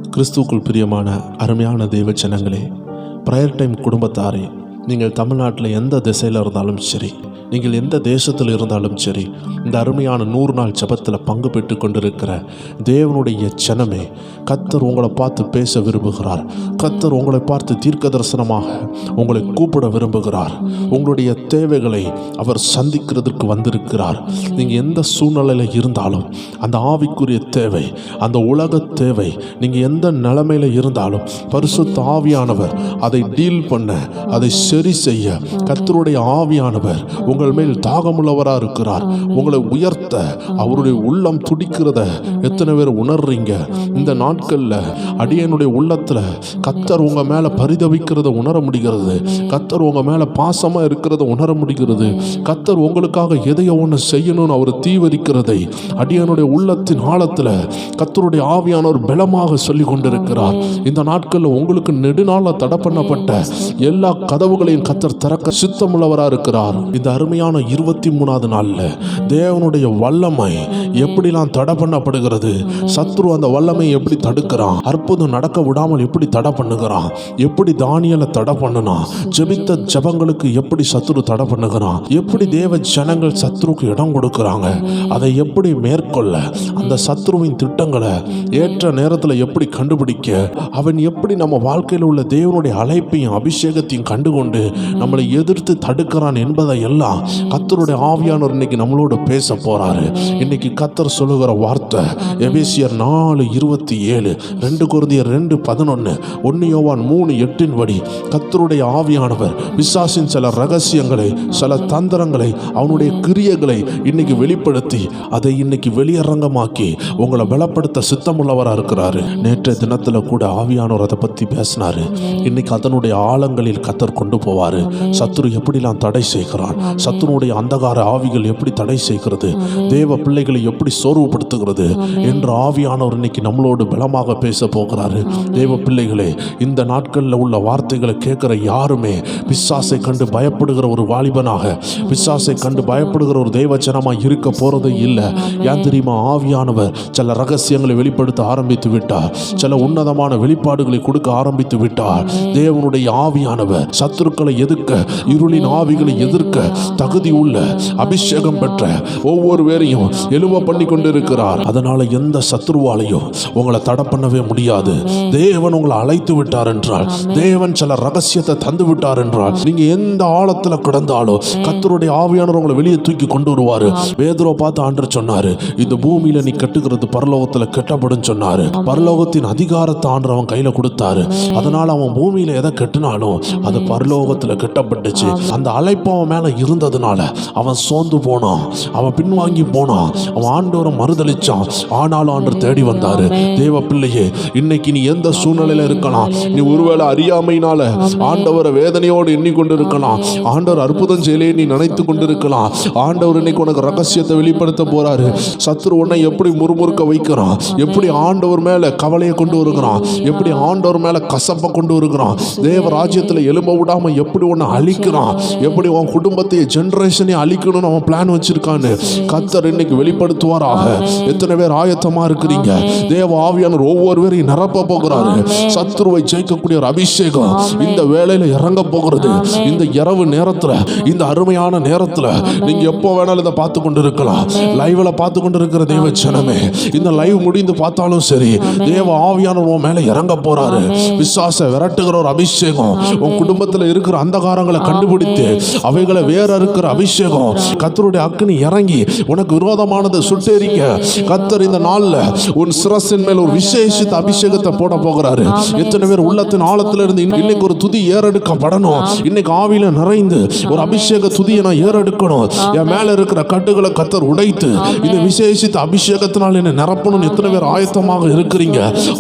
கிறிஸ்துவுக்குள் பிரியமான அருமையான தெய்வ ஜனங்களே, ப்ரேயர் டைம் குடும்பத்தாரே, நீங்கள் தமிழ்நாட்டில் எந்த திசையில் இருந்தாலும் சரி, நீங்கள் எந்த தேசத்தில் இருந்தாலும் சரி, இந்த அருமையான 100 நாள் ஜெபத்தில் பங்கு பெற்று கொண்டிருக்கிற தேவனுடைய ஜனமே, கர்த்தர் உங்களை பார்த்து பேச விரும்புகிறார். கர்த்தர் உங்களை பார்த்து தீர்க்க தரிசனமாக உங்களை கூப்பிட விரும்புகிறார். உங்களுடைய தேவைகளை அவர் சந்திக்கிறதுக்கு வந்திருக்கிறார். நீங்கள் எந்த சூழ்நிலையில் இருந்தாலும் அந்த ஆவிக்குரிய தேவை, அந்த உலக தேவை, நீங்கள் எந்த நிலைமையில் இருந்தாலும் பரிசுத்த ஆவியானவர் அதை டீல் பண்ண, அதை சரி செய்ய கர்த்தருடைய ஆவியானவர் உங்கள் மேல் தாகமுள்ளவராக இருக்கிறார். உங்களை உயர்த்த அவருடைய உள்ளம் துடிக்கிறத எத்தனை பேர் உணர்றீங்க? இந்த நாட்களில் அடியனுடைய உள்ளத்தில் கர்த்தர் உங்கள் மேலே பரிதவிக்கிறத உணர முடிகிறது. கர்த்தர் உங்கள் மேலே பாசமாக இருக்கிறத உணர முடிகிறது. கர்த்தர் உங்களுக்காக எதையோ ஒன்று செய்யணும்னு அவர் தீவிரிக்கிறதை அடியனுடைய உள்ளத்தின் ஆழத்தில் கர்த்தருடைய ஆவியானவர் பலமாக சொல்லி கொண்டிருக்கிறார். இந்த நாட்களில் உங்களுக்கு நெடுநாள தடை பண்ணப்பட்ட எல்லா கதவுகளையும் கர்த்தர் திறக்க சித்தமுள்ளவராக இருக்கிறார். இந்த அருமையான 23வது நாளில் தேவனுடைய வல்லமை எப்படிலாம் தடை பண்ணப்படுகிறது, சத்ரு அந்த வல்லமை எப்படி தடுக்கிறான், அற்புதம் நடக்க விடாமல் எப்படி தடை பண்ணுகிறான், எப்படி தானியலை தடை பண்ணணும், ஜெபித்த ஜெபங்களுக்கு எப்படி சத்ரு தடை பண்ணுகிறான், எப்படி தேவ ஜனங்கள் சத்ருக்கு இடம் கொடுக்கிறாங்க, அதை எப்படி மேற்கொள்ள, அந்த சத்ருவின் திட்டங்களை ஏற்ற நேரத்தில் எப்படி கண்டுபிடிக்க, அவன் எப்படி நம்ம வாழ்க்கையில் உள்ள தேவனுடைய அழைப்பையும் அபிஷேகத்தையும் கண்டுகொண்டு நம்மளை எதிர்த்து தடுக்கிறான் என்பதை எல்லாம் கர்த்தருடைய ஆவியானவர் இன்னைக்கு நம்மளோட பேச போறாரு. இன்னைக்கு கர்த்தர் சொல்லுகிற வார்த்தை எபேசியர் 4:27, 2 கொரிந்தியர் 2:11, 1 யோவான் 3:8 படி கர்த்தருடைய ஆவியானவர் பிசாசின் சில ரகசியங்களை, சில தந்திரங்களை, அவனுடைய கிரியைகளை இன்னைக்கு வெளிப்படுத்தி அதை இன்னைக்கு வெளியரங்கமாக்கி உங்களை பலப்படுத்த சித்தமுள்ளவராக இருக்கிறாரு. நேற்றைய தினத்துல கூட ஆவியானவர் அதை பத்தி பேசினாரு. இன்னைக்கு அதனுடைய ஆழங்களில் கர்த்தர் கொண்டு போவாரு. சத்துரு எப்படிலாம் தடை செய்கிறான், சத்துருடைய அந்தகார ஆவிகள் எப்படி தடை செய்கிறது, தேவ பிள்ளைகளை எப்படி சோர்வுபடுத்துகிறது என்று ஆவியானவர் இன்னைக்கு நம்மளோடு பலமாக பேச போகிறாரு. தேவ பிள்ளைகளே, இந்த நாட்களில் உள்ள வார்த்தைகளை கேட்கிற யாருமே பிசாசை கண்டு பயப்படுகிற ஒரு வாலிபனாக, பிசாசை கண்டு பயப்படுகிற ஒரு தேவ ஜனமாக இருக்க போறதே இல்லை. ஏன் தெரியுமா? ஆவியானவர் சில ரகசியங்களை வெளிப்படுத்த ஆரம்பித்து விட்டார். சில உன்னதமான வெளிப்பாடுகளை கொடுக்க ஆரம்பித்து விட்டார். தேவனுடைய ஆவியானவர் சத்துருக்களை எதிர்க்க, இருளின் ஆவிகளை எதிர்க்க தகுதி உள்ள அபிஷேகம் பெற்ற ஒவ்வொரு பேரையும் எழுவ பண்ணி கொண்டிருக்கிறார். அதனால எந்த சத்துருவாலையும் உங்களை தடை பண்ணவே முடியாது. தேவன் உங்களை அழைத்து விட்டார் என்றால், தேவன் சில ரகசியத்தை தந்து விட்டார் என்றால், நீங்க எந்த ஆழத்துல கிடந்தாலும் கர்த்தருடைய ஆவியானவர் உங்களை வெளியே தூக்கி கொண்டு வருவாரு. பேதுருவை பார்த்து ஆண்டவர் சொன்னாரு, இந்த பூமியில நீ கட்டுகிறது பரலோகத்துல கட்டப்படும் சொன்னாரு. பரலோகத்தின் அதிகாரத்தை ஆண்டவர் அவன் கையில கொடுத்தாரு. அதனால அவன் பூமியில எதை கட்டினாலும் அது பரலோகத்துல கட்டப்பட்டுச்சு. அந்த அழைப்பு அவன் மேல இருந்ததுனால அவன் சோர்ந்து போனான், அவன் பின்வாங்கி போனான், அவன் ஆண்டவரை மறுதளிச்சான். ஆனாலும் ஆண்டவர் தேடி வந்தாரு. தேவ பிள்ளையே, இன்னைக்கு நீ எந்த சூழ்நிலையில இருக்கலாம், நீ ஒருவேளை அறியாமையினால ஆண்டவரை வேதனையோடு எண்ணிக்கொண்டு இருக்கலாம், ஆண்டவர் அற்புதம் செய்யலே நீ நினைத்து கொண்டிருக்கலாம். ஆண்டவர் இன்னைக்கு உனக்கு ரகசியத்தை வெளிப்படுத்த போறாரு. சத்துரு உன்னை எப்படி முறுமுறுக்க வைக்கிறான், எப்படி ஆண்டவர் மேல கவலையை கொண்டு வருகிறான், எப்படி ஆண்டவர் மேல கசப்பை கொண்டு வருகிறான், தேவ ராஜ்யத்துல எலும்ப விடாம எப்படி உன்னை அழிக்கிறான், எப்படி உன் குடும்பத்தை ஜெனரேஷனை அழிக்கணும்னு அவன் பிளான் வச்சிருக்கான்னு கர்த்தர் இன்னைக்கு வெளிப்படுத்துவாராக. எத்தனை பேர் ஆயத்தமா இருக்கிறீங்க? தேவ ஆவியானவர் ஒவ்வொரு பேரையும் நிரப்ப போகிறாரு. சத்துருவை ஜெயிக்கக்கூடிய ஒரு அபிஷேகம் இந்த வேளையில இறங்க போகிறது. இந்த இரவு நேரத்துல, இந்த அருமையான நேரத்துல நீங்க எப்போ வேணாலும் இதை பார்த்து கொண்டு இருக்கலாம். லைவ்ல பார்த்து கொண்டு இருக்கிற தேவ ஜனமே, இந்த லைவ் முடிந்து பார்த்தாலும் சரி, தேவ ஆவியானவர் உன் மேல இறங்க போறாரு. விசுவாச விரட்டுகிற ஒரு அபிஷேகம், உன் குடும்பத்துல இருக்கிற அந்தகாரங்களை கண்டுபிடித்து அவைகளை வேற இருக்கிற அபிஷேகம், கர்த்தருடைய அக்கினி இறங்கி உனக்கு விரோதமானது சுட்டெரிக்க கர்த்தர் இந்த நாள்ல உன் சிரசின் மேல் ஒரு விசேஷித்த அபிஷேகத்தை போட போகிறாரு. எத்தனை பேர் உள்ளத்தின் ஆழத்துல இருந்து இன்னைக்கு ஒரு துதி ஏறெடுக்கப்படணும், இன்னைக்கு ஆவியில நிறைந்து ஒரு அபிஷேக துதியை நான் ஏறெடுக்கணும், என் மேல இருக்கிற கட்டுகளை கர்த்தர் உடைத்து இந்த விசேஷித்த அபிஷேகத்தினால் என்ன நிரப்பணும். எத்தனை பேர் ஆயத்தமாக இருக்கிறீங்க?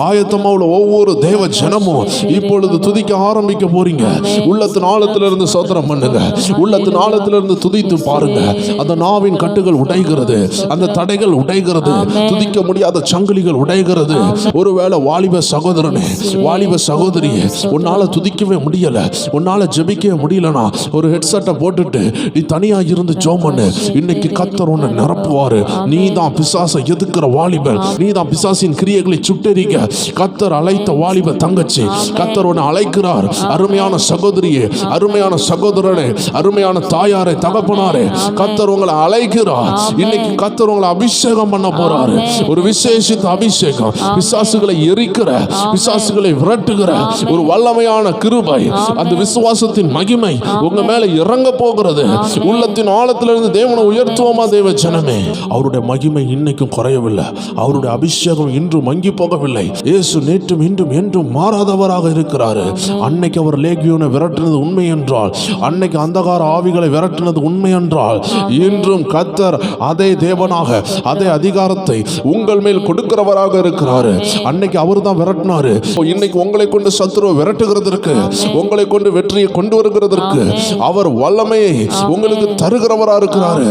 ஆயத்தமா உள்ள ஒவ்வொரு தேவ ஜனமும் இப்பொழுது துதிக்க ஆரம்பிக்க போறீங்க. உள்ளத்தின் ஆழத்துல இருந்து சோதனம் பண்ணுங்க. உள்ளத்தின் ஆழத்துல ஆழத்திலிருந்து துதித்து பாருங்க. அந்த நாவின் கட்டுகள் உடைகிறது, அந்த தடைகள் உடைகிறது, துதிக்க முடியாத சங்கிலிகள் உடைகிறது. ஒருவேளை வாலிப சகோதரனே, வாலிப சகோதரியே, உன்னால துதிக்கவே முடியல, உன்னால ஜெபிக்கவே முடியலனா ஒரு ஹெட்செட்டை போட்டுட்டு நீ தனியா இருந்து ஜெபம் பண்ணு. இன்னைக்கு கர்த்தர் உன்னை நிரப்புவாரு. நீ தான் பிசாசை எதிர்க்கிற வாலிபன், நீ தான் பிசாசின் கிரியைகளை சுட்டெரிக்க கர்த்தர் அழைத்த வாலிப தங்கச்சி. கர்த்தர் உன்னை அழைக்கிறார். அருமையான சகோதரியே, அருமையான சகோதரனே, அருமையான தாயாரே, தகப்பனாரே, கர்த்தர் உங்களை அழைக்கிறார். இன்னைக்கு கர்த்தர் உங்களை அபிஷேகம் பண்ண போறாரு. ஒரு விசேஷித்த அபிஷேகம், பிசாசுகளை எரிக்கிற, பிசாசுகளை விரட்டுகிற ஒரு வல்லமையான கிருபை, அந்த விசுவாசத்தின் மகிமை உங்க மேல இறங்க போகிறது. உள்ளத்தின் ஆழத்திலிருந்து தேவனை உயர்த்துவோமா தேவ ஜனமே? அவருடைய மகிமை இன்னைக்கும் குறையவில்லை, அவருடைய அபிஷேகம் இன்று மங்கி போகவில்லை. இயேசு நேற்றும் இன்றும் என்றும் மாறாதவராக இருக்கிறாரு. அன்னைக்கு அவர் லேகியோனை விரட்டினது உண்மை என்றால், அன்னைக்கு அந்தகார ஆவிகளை விரட்டினது உண்மை என்றால், இன்றும் கர்த்தர் அதே தேவனாக, அதே அதிகாரத்தை உங்கள் மேல் கொடுக்கிறவராக இருக்கிறாரு. அன்னைக்கு அவர் தான் விரட்டினாரு. இன்னைக்கு உங்களை கொண்டு சத்துருவை விரட்டுகிறதற்கு, உங்களை கொண்டு வெற்றியை கொண்டு வருகிறதற்கு அவர் வல்லமையை உங்களுக்கு தருகிறவராக இருக்கிறாரு.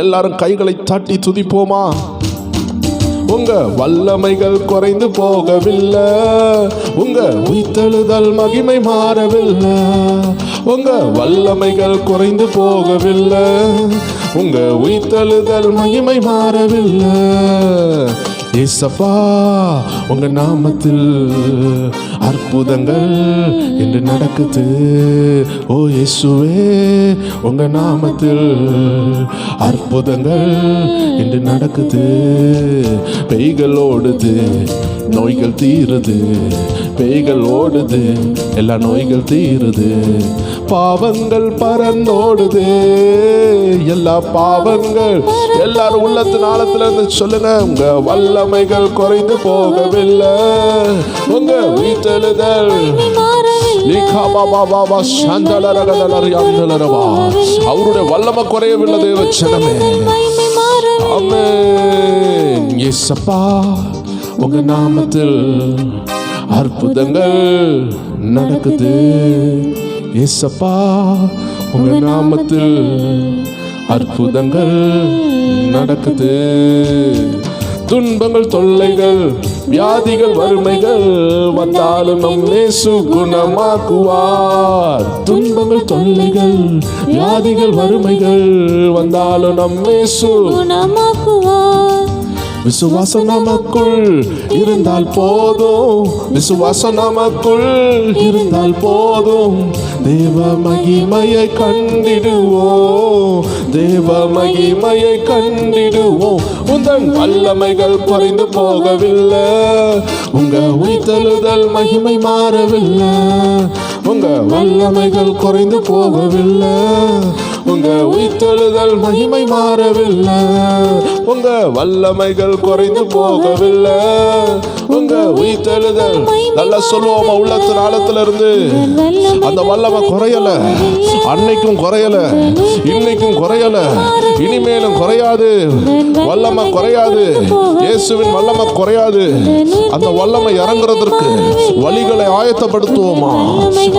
எல்லாரும் கைகளை தட்டி துதிப்போமா? உங்க வல்லமைகள் குறைந்து போகவில்லை, உங்க உயிர்த்தெழுதல் மகிமை மாறவில்லை. உங்க வல்லமைகள் குறைந்து போகவில்லை, உங்க உயிர்த்தெழுதல் மகிமை மாறவில்லை. ஏசப்பா, உங்க நாமத்தில் அற்புதங்கள் என்று நடக்குது. ஓ இயேசுவே, உங்க நாமத்தில் அற்புதங்கள் என்று நடக்குது. பேய்கள் ஓடுது, நோய்கள் தீருது, பேய்கள் ஓடுது, எல்லா நோய்கள் தீருது. பாவங்கள் பறந்தோடுது, எல்லா பாவங்கள். எல்லாரும் உள்ளத்தின் ஆழத்துல இருந்து சொல்லுங்க, உங்க வல்லமைகள் குறைந்து போகவில்லை, உங்க உயிர்த்தெழுதல் அவருடைய வல்லமை குறையவில்லை தேவ ஜனமே. ஆமென். இயேசப்பா, உங்க நாமத்தில் அற்புதங்கள் நடக்குது. இயேசப்பா, உங்க நாமத்தில் அற்புதங்கள் நடக்குது. துன்பங்கள், தொல்லைகள், வியாதிகள், வறுமைகள் வந்தாலும் நம் இயேசு குணமாக்குவார். துன்பங்கள், தொல்லைகள், வியாதிகள், வறுமைகள் வந்தாலும் நம் இயேசு குணமாக்குவார். விசுவாசம் நமக்குள் இருந்தால் போதும், விசுவாசம் நமக்குள் இருந்தால் போதும். தேவ மகிமையை கண்டிடுவோம், தேவ மகிமையை கண்டிடுவோம். உந்தன் வல்லமைகள் குறைந்து போகவில்லை, உங்க உயிர்த்தெழுதல் மகிமை மாறவில்லை. உங்க வல்லமைகள் குறைந்து போகவில்லை, உங்க உயிர்த்தெழுதல் மகிமை மாறவில்லை. உங்க வல்லமைகள் குறைந்து போகவில்லை, உங்க உயிர்த்தெழுதல். நல்லா சொல்லுவோமா? உள்ளத்தின் ஆழத்துல இருந்து அந்த வல்லமை குறையல, அன்னைக்கும் குறையல, இன்னைக்கும் குறையல, இனிமேலும் குறையாது. வல்லமை குறையாது, இயேசுவின் வல்லமை குறையாது. அந்த வல்லமை இறங்குறதற்கு வழிகளை ஆயத்தப்படுத்துவோமா?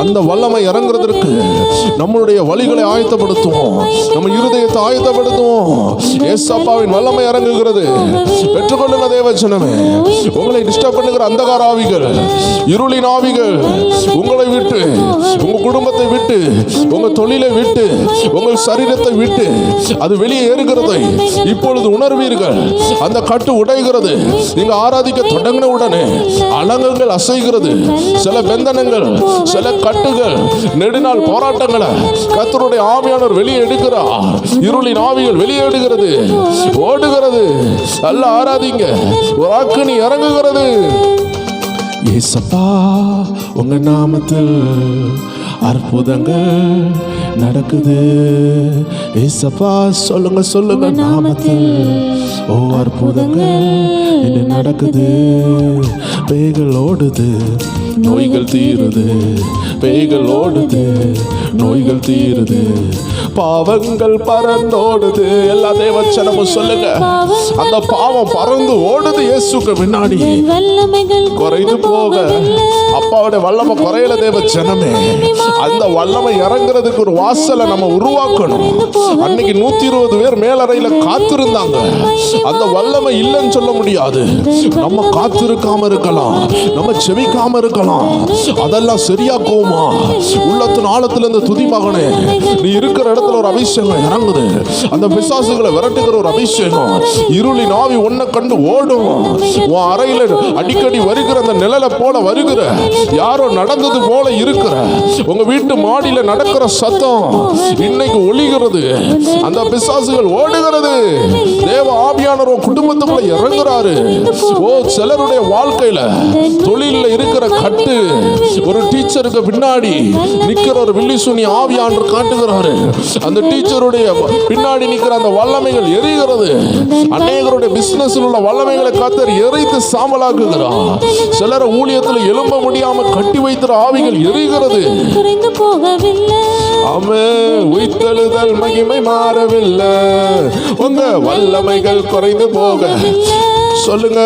அந்த வல்லமை இறங்குறதற்கு நம்மளுடைய வழிகளை ஆயத்தப்படுத்துவோம், நம்ம இருதயத்தை ஆயத்தப்படுத்துவோம். ஏசப்பாவின் வல்லமை இறங்குகிறது. பெற்றுக்கொள்ளுங்க தேவ ஜனமே. உங்களை டிஸ்டர்ப் பண்ணுகிற அந்தகார ஆவிகள், இருளின் ஆவிகள் உங்களை விட்டு, உங்க குடும்பத்தை விட்டு, உங்க தொழிலை விட்டு, உங்கள் சரீரத்தை விட்டு அது வெளியே ஏறுகிறதை இப்பொழுது உணர்வீர்கள். அந்த கட்டு உடைகிறது. நீங்க ஆராதிக்க தொடங்கின உடனே அலங்கங்கள் அசைகிறது. சில பந்தனங்கள், சில கட்டுகள், நெடுநாள் போராட்டங்களை கர்த்தருடைய ஆவியானவர் வெளியே எடுக்கிறார். இருளின் ஆவிகள் வெளியே எடுக்கிறது, ஓடுகிறது. அல்ல ஆராதிங்க, ஒரு அக்கினி இறங்குகிறது. ஏசப்பா, உங்க நாமத்தில் அற்புதங்கள் நடக்குது. ஏசப்பா, சொல்லுங்க சொல்லுங்க, நாமத்தில் ஓ அற்புதங்கள் என்ன நடக்குது. பேய்கள் ஓடுது, நோய்கள் தீருது, பேய்கள் ஓடுது, நோய்கள் தீருது. பாவங்கள் பறந்தோடுது. எல்லா தேவச்சனமும் சொல்லுங்க, அந்த பாவம் பறந்து ஓடுது இயேசுக்கு முன்னாடி. குறைந்து போக, அப்பாவை அவருடைய வல்லமை குறையல தேவ ஜனமே. அந்த வல்லமை இறங்குறதுக்கு ஒரு வாசலை நம்ம உருவாக்கணும். அன்னைக்கு 120 பேர் மேலறையில காத்திருந்தாங்க. அந்த வல்லமை இல்லைன்னு சொல்ல முடியாது. நம்ம காத்திருக்காம இருக்கலாம், நம்ம செவிக்காம இருக்கலாம். அதெல்லாம் சரியாக்குவோமா? உள்ளத்தின் ஆழத்துல இருந்து துதி மகனே, நீ இருக்கிற இடத்துல ஒரு அபிஷேகம் இறங்குது. அந்த பிசாசுகளை விரட்டுகிற ஒரு அபிஷேகம். இருளின் ஆவி உன்னை கண்டு ஓடும். உன் அறையில அடிக்கடி வருகிற அந்த நிழலை போல வருகிற, யாரோ நடந்தது போல இருக்கிற, உங்க வீட்டு மாடியில நடக்கிற சத்தம் இன்னைக்கு ஒளிகிறது. அந்த பிசாசுகள் ஓடுகிறது. தேவ ஆவியானவர் உன் குடும்பத்துக்குள்ள இறங்குறாரு. ஓ, சிலருடைய வாழ்க்கையில தொழில இருக்கிற கட்டு, ஒரு டீச்சருக்கு பின்னாடி நிக்கிற ஒரு வில்லிசூனி ஆவியானவர் காட்டுகிறாரு. அந்த டீச்சருடைய பின்னாடி நிக்கிற அந்த வல்லமைகள் எரிகிறது. அநேகருடைய பிசினஸ் உள்ள வல்லமைகளை கத்தர் எரித்து சாம்பலாக்குகிறார். சிலர் ஊழியத்தில் எழும்ப முடியாம கட்டி வைத்திர ஆவிகள் எரிகிறது. ஆமென். உயிர்த்தெழுதல் மகிமை மாறவில்லை, உங்க வல்லமைகள் குறைந்து போக. சொல்லுங்க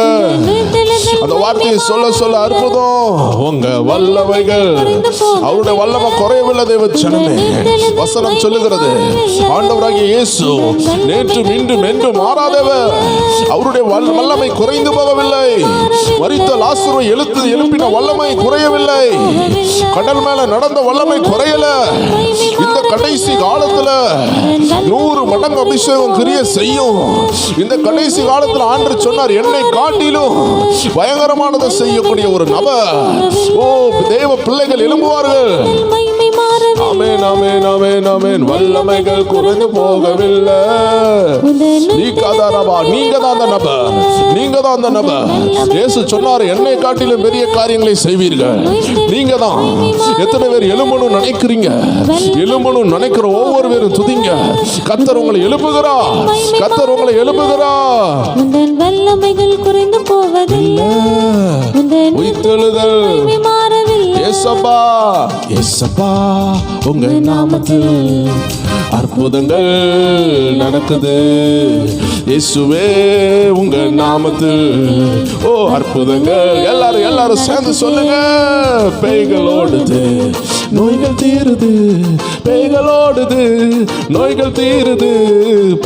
அந்த வார்த்தையை சொல்ல சொல்ல அற்புதம். உங்க வல்லமைகள், அவருடைய வல்லமை குறையவில்லை தேவ ஜனமே. வசனம் சொல்லுகிறது, ஆண்டவராகிய இயேசு நேற்றும் இன்றும் என்றும் மாறாதவர். அவருடைய வல்லமை குறைந்து போகவில்லை. மரித்த லாசரை எழுப்பின வல்லமை குறையவில்லை. கடல் மேல நடந்த வல்லமை குறையல. இந்த கடைசி காலத்துல 100 மடங்கு அபிஷேகம் கிரியை செய்யும். இந்த கடைசி காலத்துல ஆண்டவர் சொன்னார், என்னை காட்டிலும் பயங்கரமானதை செய்யக்கூடிய ஒரு நபர். ஓ, தேவ பிள்ளைகள் எழும்புவார்கள். ஆமென், ஆமென், ஆமென், ஆமென். வல்லமைகள் குறைந்து போகவில்லை. நீங்க தான் அந்த நபர், நீங்க தான் அந்த நபர். இயேசு சொன்னார், என்னை காட்டிலும் பெரிய காரியங்களை செய்வீர்கள். நீங்க தான். எத்தனை பேர் எழும்பணும் நினைக்கிறீங்க? எழும்பணும் நினைக்கிற ஒவ்வொரு பேரும் துதிங்க. கர்த்தர் உங்களை எழுப்புகிறார். கர்த்தர் உங்களை எழுப்புகிறார். வல்லமைகள் குறைந்து போவதில்லை. உயிர்த்தெழுதல் ஏசப்பா, ஏசப்பா உங்க நாமத்தில் அற்புதங்கள் நடக்குது. இயேசுவே உங்க நாமத்தில் ஓ அற்புதங்கள். எல்லாரும் சேர்ந்து சொல்லுங்க. பேய்கள் ஓடுது, நோய்கள் தீருது. பேய்கள் ஓடுது, நோய்கள் தீருது.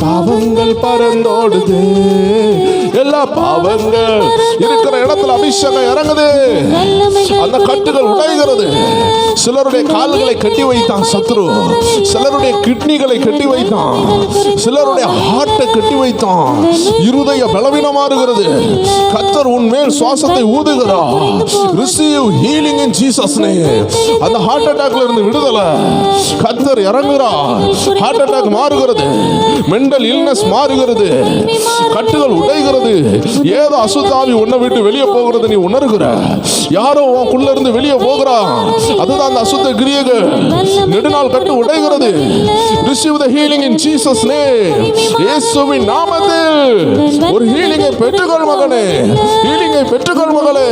பாவங்கள் பறந்தோடுது. எல்லா பாவங்கள் இருக்கிற இடத்துல அபிஷேகம் இறங்குது. அந்த கட்டுகள் உடைகிறது. சிலருடைய கால்களை கட்டி வைத்தான் சத்ரு. சிலருடைய கிட்னிகளை கட்டி வைத்தான். சிலருடைய ஹார்ட்டை கட்டி வைத்தான். இருதய பலவீனமாகிறது. கர்த்தர் உன் மேல் சுவாசத்தை ஊதுகிறார். Receive healing in Jesus name. அந்த ஹார்ட் அட்டாக்ல இருந்து விடுதலை கர்த்தர் இறங்குகிறார். ஹார்ட் அட்டாக் மாறுகிறது. மெண்டல் இல்னஸ் மாறுகிறது. கட்டுகள் உடைகிறது. ஏதோ அசுத்தாவி உன்னை விட்டு வெளியே போகிறது நீ உணர்கிற. யாரோ உனக்குள்ள இருந்து வெளியே போகிறான். அதுதான் அந்த அசுத்த கிரியைகள். நெடுநாள் கட்டு உடைகிறது. Receive the healing in Jesus name. இயேசுவின் நாமத்தில் ஒரு ஹீலிங்கை பெற்றுக்கொள் மகனே. ஹீலிங்கை பெற்றுக்கொள் மகளே.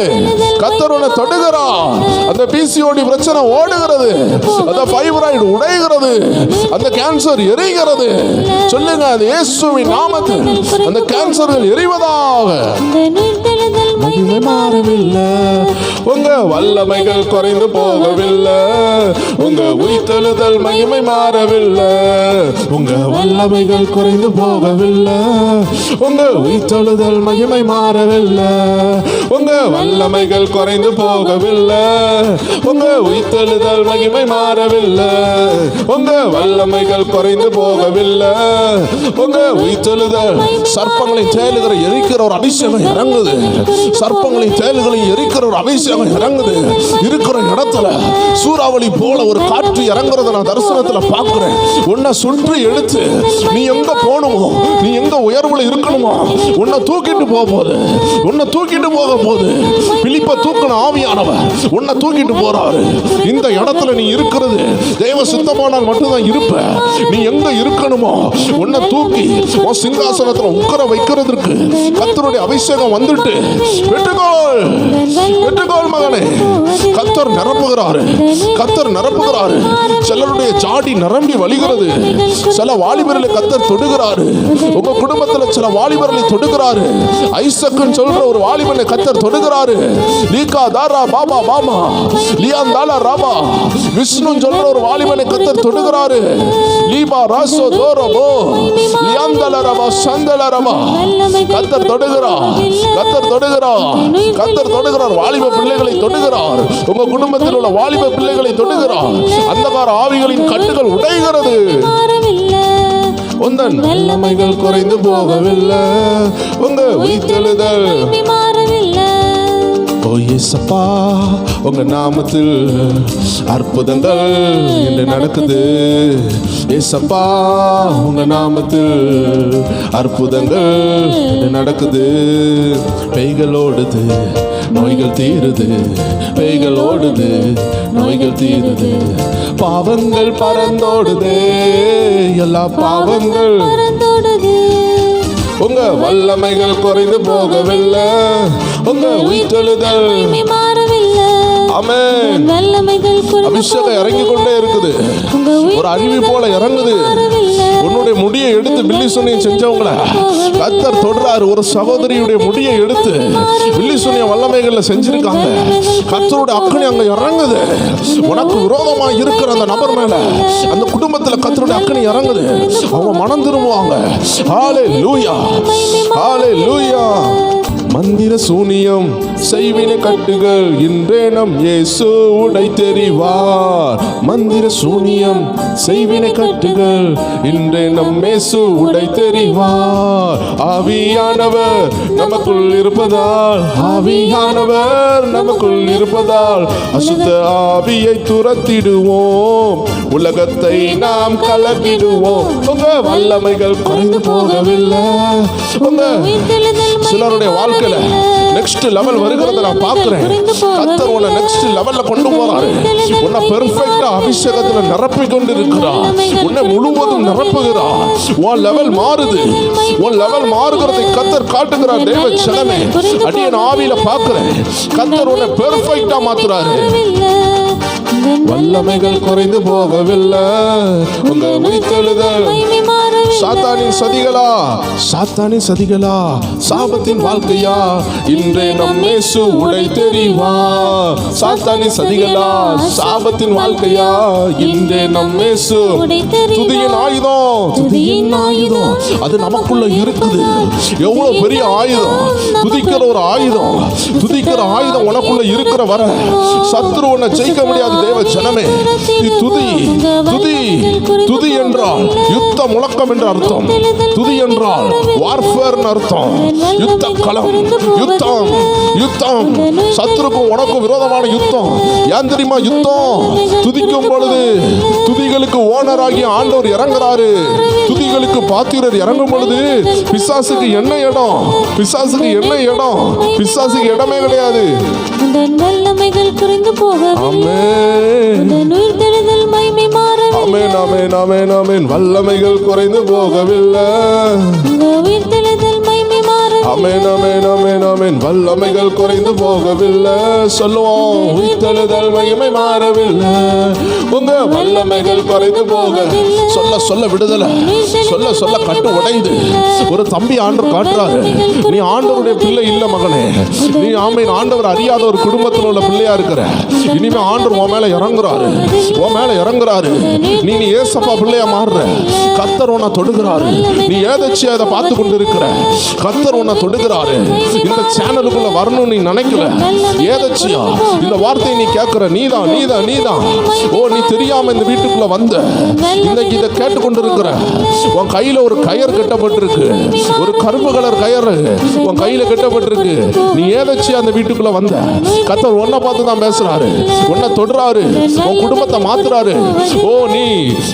கர்த்தர் உன்னை தொடுகிறார். அந்த பிசிஓடி பிரச்சனை ஓடுகிறது. அந்த ஃபைப்ராய்டு உடைகிறது. அந்த கேன்சர் எரிகிறது. சொல்லுங்க, அது இயேசுவின் நாமத்தில் அந்த கேன்சர்கள் எரிவதாக. மகிமை மாறவில்லை, உங்க வல்லமைகள் குறைந்து போகவில்லை. உங்க உயிர்த்தெழுதல் மகிமை மாறவில்லை. உங்க வல்லமைகள் குறைந்து போகவில்லை. உங்க உயிர்த்தெழுதல் மகிமை மாறவில்லை. உங்க வல்லமைகள் குறைந்து போகவில்லை. உங்க உயிர்த்தெழுதல் மகிமை மாறவில்லை. உங்க வல்லமைகள் குறைந்து போகவில்லை. உங்க உயிர்த்தெழுதல் சர்ப்பங்களை தேலுகிற எரிக்கிற ஒரு அபிஷேகம் இறங்குது. சர்ப்பங்களை தேலுகளை எரிக்கிற ஒரு அபிஷேகம் இறங்குது. இருக்கிற இடத்துல சூறாவளி போல ஒரு காற்று இறங்குறத நான் தரிசனத்துல பார்க்கிறேன். உன்னை சுற்றி எடுத்து நீ எங்க போகணுமோ, நீ எங்க உயர்வுல இருக்கணுமோ, உன்னை தூக்கிட்டு போக போகுது. உன்னை தூக்கிட்டு போக போகுது. பிலிப்பை தூக்கின ஆவியானவர் உன்னை தூக்கிட்டு போறாரு. இந்த இடத்துல நீ இருக்கிறது தேவ சுத்தமானால் மட்டும்தான் இருப்ப. நீ எங்க இருக்கணுமோ உன்னை தூக்கி உன் சிங்காசனத்துல உட்கார வைக்கிறதுக்கு கர்த்தருடைய அபிஷேகம் வந்துட்டு பெற்றுக்கொள், பெற்றுக்கொள் மகனே. கர்த்தர் நிரப்புகிறாரு, கர்த்தர் நிரப்புகிறாரு. சிலருடைய ஜாடி நிரம்பி வழிகிறது. சில வாலிபர்களை கர்த்தர் தொடுகிறாரு. உங்க குடும்பத்துல சில வாலிபர்களை தொடுகிறாரு. ஐசக்குன்னு சொல்ற ஒரு வாலிபனை கர்த்தர் தொடுகிறாரு. லீகா தாரா பாபா பாமா லியாந்தாலா ராபா விஷ்ணு சொல்ற ஒரு வாலிபனை கர்த்தர் தொடுகிறாரு. லீபா ராசோ தோரபோ லியாந்தாலா ராபா சந்தலா ராபா கர்த்தர் தொடுகிறார், கர்த்தர் தொடுகிறார், கர்த்தர் தொடுகிறார். வாலிப பிள்ளைகளை தொடுகிறார். உங்க குடும்பத்தில் உள்ள வாலிப பிள்ளைகளை தொடுகிறார். அந்தகார ஆவிகளின் கட்டுகள் உடைகிறது. உந்தன் வல்லமைகள் குறைந்து போகவில்லை, உங்க உயிர்த்தெழுதல் ஓ இயேசப்பா, உங்க நாமத்தில் அற்புதங்கள் என்று நடக்குது. இயேசப்பா, உங்க நாமத்தில் அற்புதங்கள் என்று நடக்குது. பேய்கள் ஓடுது, நோய்கள் தீருது. பேய்கள் ஓடுது, நோய்கள் தீருது. பாவங்கள் பறந்தோடுது, எல்லா பாவங்கள் உங்க வல்லமைகள் குறைந்து போகவில்லை, உங்க உயிர்த்தெழுதல் ஆமென். அபிஷேகம் இறங்கி கொண்டே இருக்குது. ஒரு அருவி போல இறங்குது. உன்னுடைய முடியை எடுத்து பில்லி சுனியம் செஞ்சவங்கள கர்த்தர் தொடுறாரு. ஒரு சகோதரியுடைய முடியை எடுத்து பில்லி சுனியம் வல்லமைகள்ல செஞ்சிருக்காங்க. கர்த்தருடைய அக்கனி அங்க இறங்குது. உனக்கு விரோதமா இருக்கிற அந்த நபர் மேல, அந்த குடும்பத்துல கர்த்தருடைய அக்கனி இறங்குது. அவங்க மனம் திரும்புவாங்க. ஹalleluya, ஹalleluya. மந்திர சூனியம் செய்வின கட்டுகள் இன்றே நம் இயேசு உடை தெரிவார். மந்திர சூனியம் செய்வின கட்டுகள் இன்றே நம் இயேசு உடை தெரிவார். ஆவியானவர் நமக்குள் இருப்பதால், ஆவியானவர் நமக்குள் இருப்பதால் அசுத்த ஆவியை துரத்திடுவோம், உலகத்தை நாம் கலக்கிடுவோம். உங்க வல்லமைகள் குறைந்து போகவில்லை. உங்க சிலருடைய வாழ்க்கையில நெக்ஸ்ட் லெவல் வருகிறத நான் பார்க்கிறேன். கர்த்தர் உன்னை நெக்ஸ்ட் லெவல்ல கொண்டு போறாரு. உன்னை பெர்ஃபெக்ட்டா அபிஷேகத்துல நிரப்பி கொண்டு இருக்கிறார். உன்னை முழுவதும் நிரப்புகிறார். உன் லெவல் மாறுது. உன் லெவல் மாறுகிறதை கர்த்தர் காட்டுகிறார். தேவ ஜனமே, அடியேன் ஆவியில பார்க்கிறேன். கர்த்தர் உன்னை பெர்ஃபெக்ட்டா மாத்துறாரு. வல்லமைகள் குறைந்து போகவில்லை, உங்க உயிர்த்தெழுதல். சாத்தானின் சதிகளா, சாத்தானின் சதிகளா, சாபத்தின் வாழ்க்கையா, இன்றே நம் இயேசு உடை தெரிவா. சாத்தானின் சதிகளா, சாபத்தின் வாழ்க்கையா, இன்றே நம் இயேசு. துதியின் ஆயுதம், துதியின் ஆயுதம் அது நமக்குள்ள இருக்குது. எவ்வளவு பெரிய ஆயுதம்! துதிக்கிற ஒரு ஆயுதம், துதிக்கிற ஆயுதம் உனக்குள்ள இருக்கிற வர சத்துரு உன்னை ஜெயிக்க முடியாது. தேவ ஜனமே, துதி, துதி, துதி என்றால் யுத்த முழக்கம் என்று அர்த்தம். துதி என்றால் வார்ஃபேர் அர்த்தம். யுத்த களம், யுத்தம், யுத்தம். சத்துருக்கும் உனக்கும் விரோதமான யுத்தம். ஏன் தெரியுமா யுத்தம்? துதிக்கும் பொழுது துதிகளுக்கு ஓனராகி ஆண்டவர் இறங்குறாரு. துதிகளுக்கு பாத்திரர் இறங்கும் பொழுது பிசாசுக்கு என்ன இடம்? பிசாசுக்கு என்ன இடம்? பிசாசுக்கு இடமே கிடையாது. ஆமென், ஆமென், ஆமென், ஆமென். வல்லமைகள் குறைந்து போகவில்லை. ஆமென், ஆமென், ஆமென், ஆமென். வல்லமைகள் குறைந்து போகவில்லை. சொல்லுவோம், உயிர்த்தெழுதல் மகிமை மாறவில்லை. உங்க வல்லமைகள் குறைந்து போக சொல்ல சொல்ல விடுதலை, சொல்ல சொல்ல கட்டு உடைந்து ஒரு தம்பி ஆண்டவர் காட்டுறாரு. நீ ஆண்டவருடைய பிள்ளை இல்ல மகனே. நீ ஆமென் ஆண்டவர் அறியாத ஒரு குடும்பத்தில் உள்ள பிள்ளையா இருக்கிற. இனிமே ஆண்டவர் உன் மேல இறங்குறாரு, உன் மேல இறங்குறாரு. நீ ஏசப்பா பிள்ளையா மாறுற. கர்த்தர் உன்னை தொடுகிறாரு. நீ ஏதச்சி அதை பார்த்து கொண்டு இருக்கிற. கர்த்தர் உன்னை தொடுகிறாரு. இந்த சேனலுக்குள்ள வரணும் நீ நினைக்கல. ஏதச்சியா இந்த வார்த்தையை நீ கேட்கிற. நீதான், நீதான், நீதான். ஓ, நீ தெரியாம இந்த வீட்டுக்குள்ள வந்த. இன்னைக்கு இதை கேட்டுக்கொண்டு இருக்கிற. உன் கையில ஒரு கயர் கட்டப்பட்டிருக்கு. ஒரு கருப்பு கலர் கயர் உன் கையில கட்டப்பட்டிருக்கு. நீ ஏதச்சியா அந்த வீட்டுக்குள்ள வந்த. கர்த்தர் உன்னை பார்த்து தான் பேசுறாரு. உன்னை தொடுறாரு. உன் குடும்பத்தை மாத்துறாரு. ஓ, நீ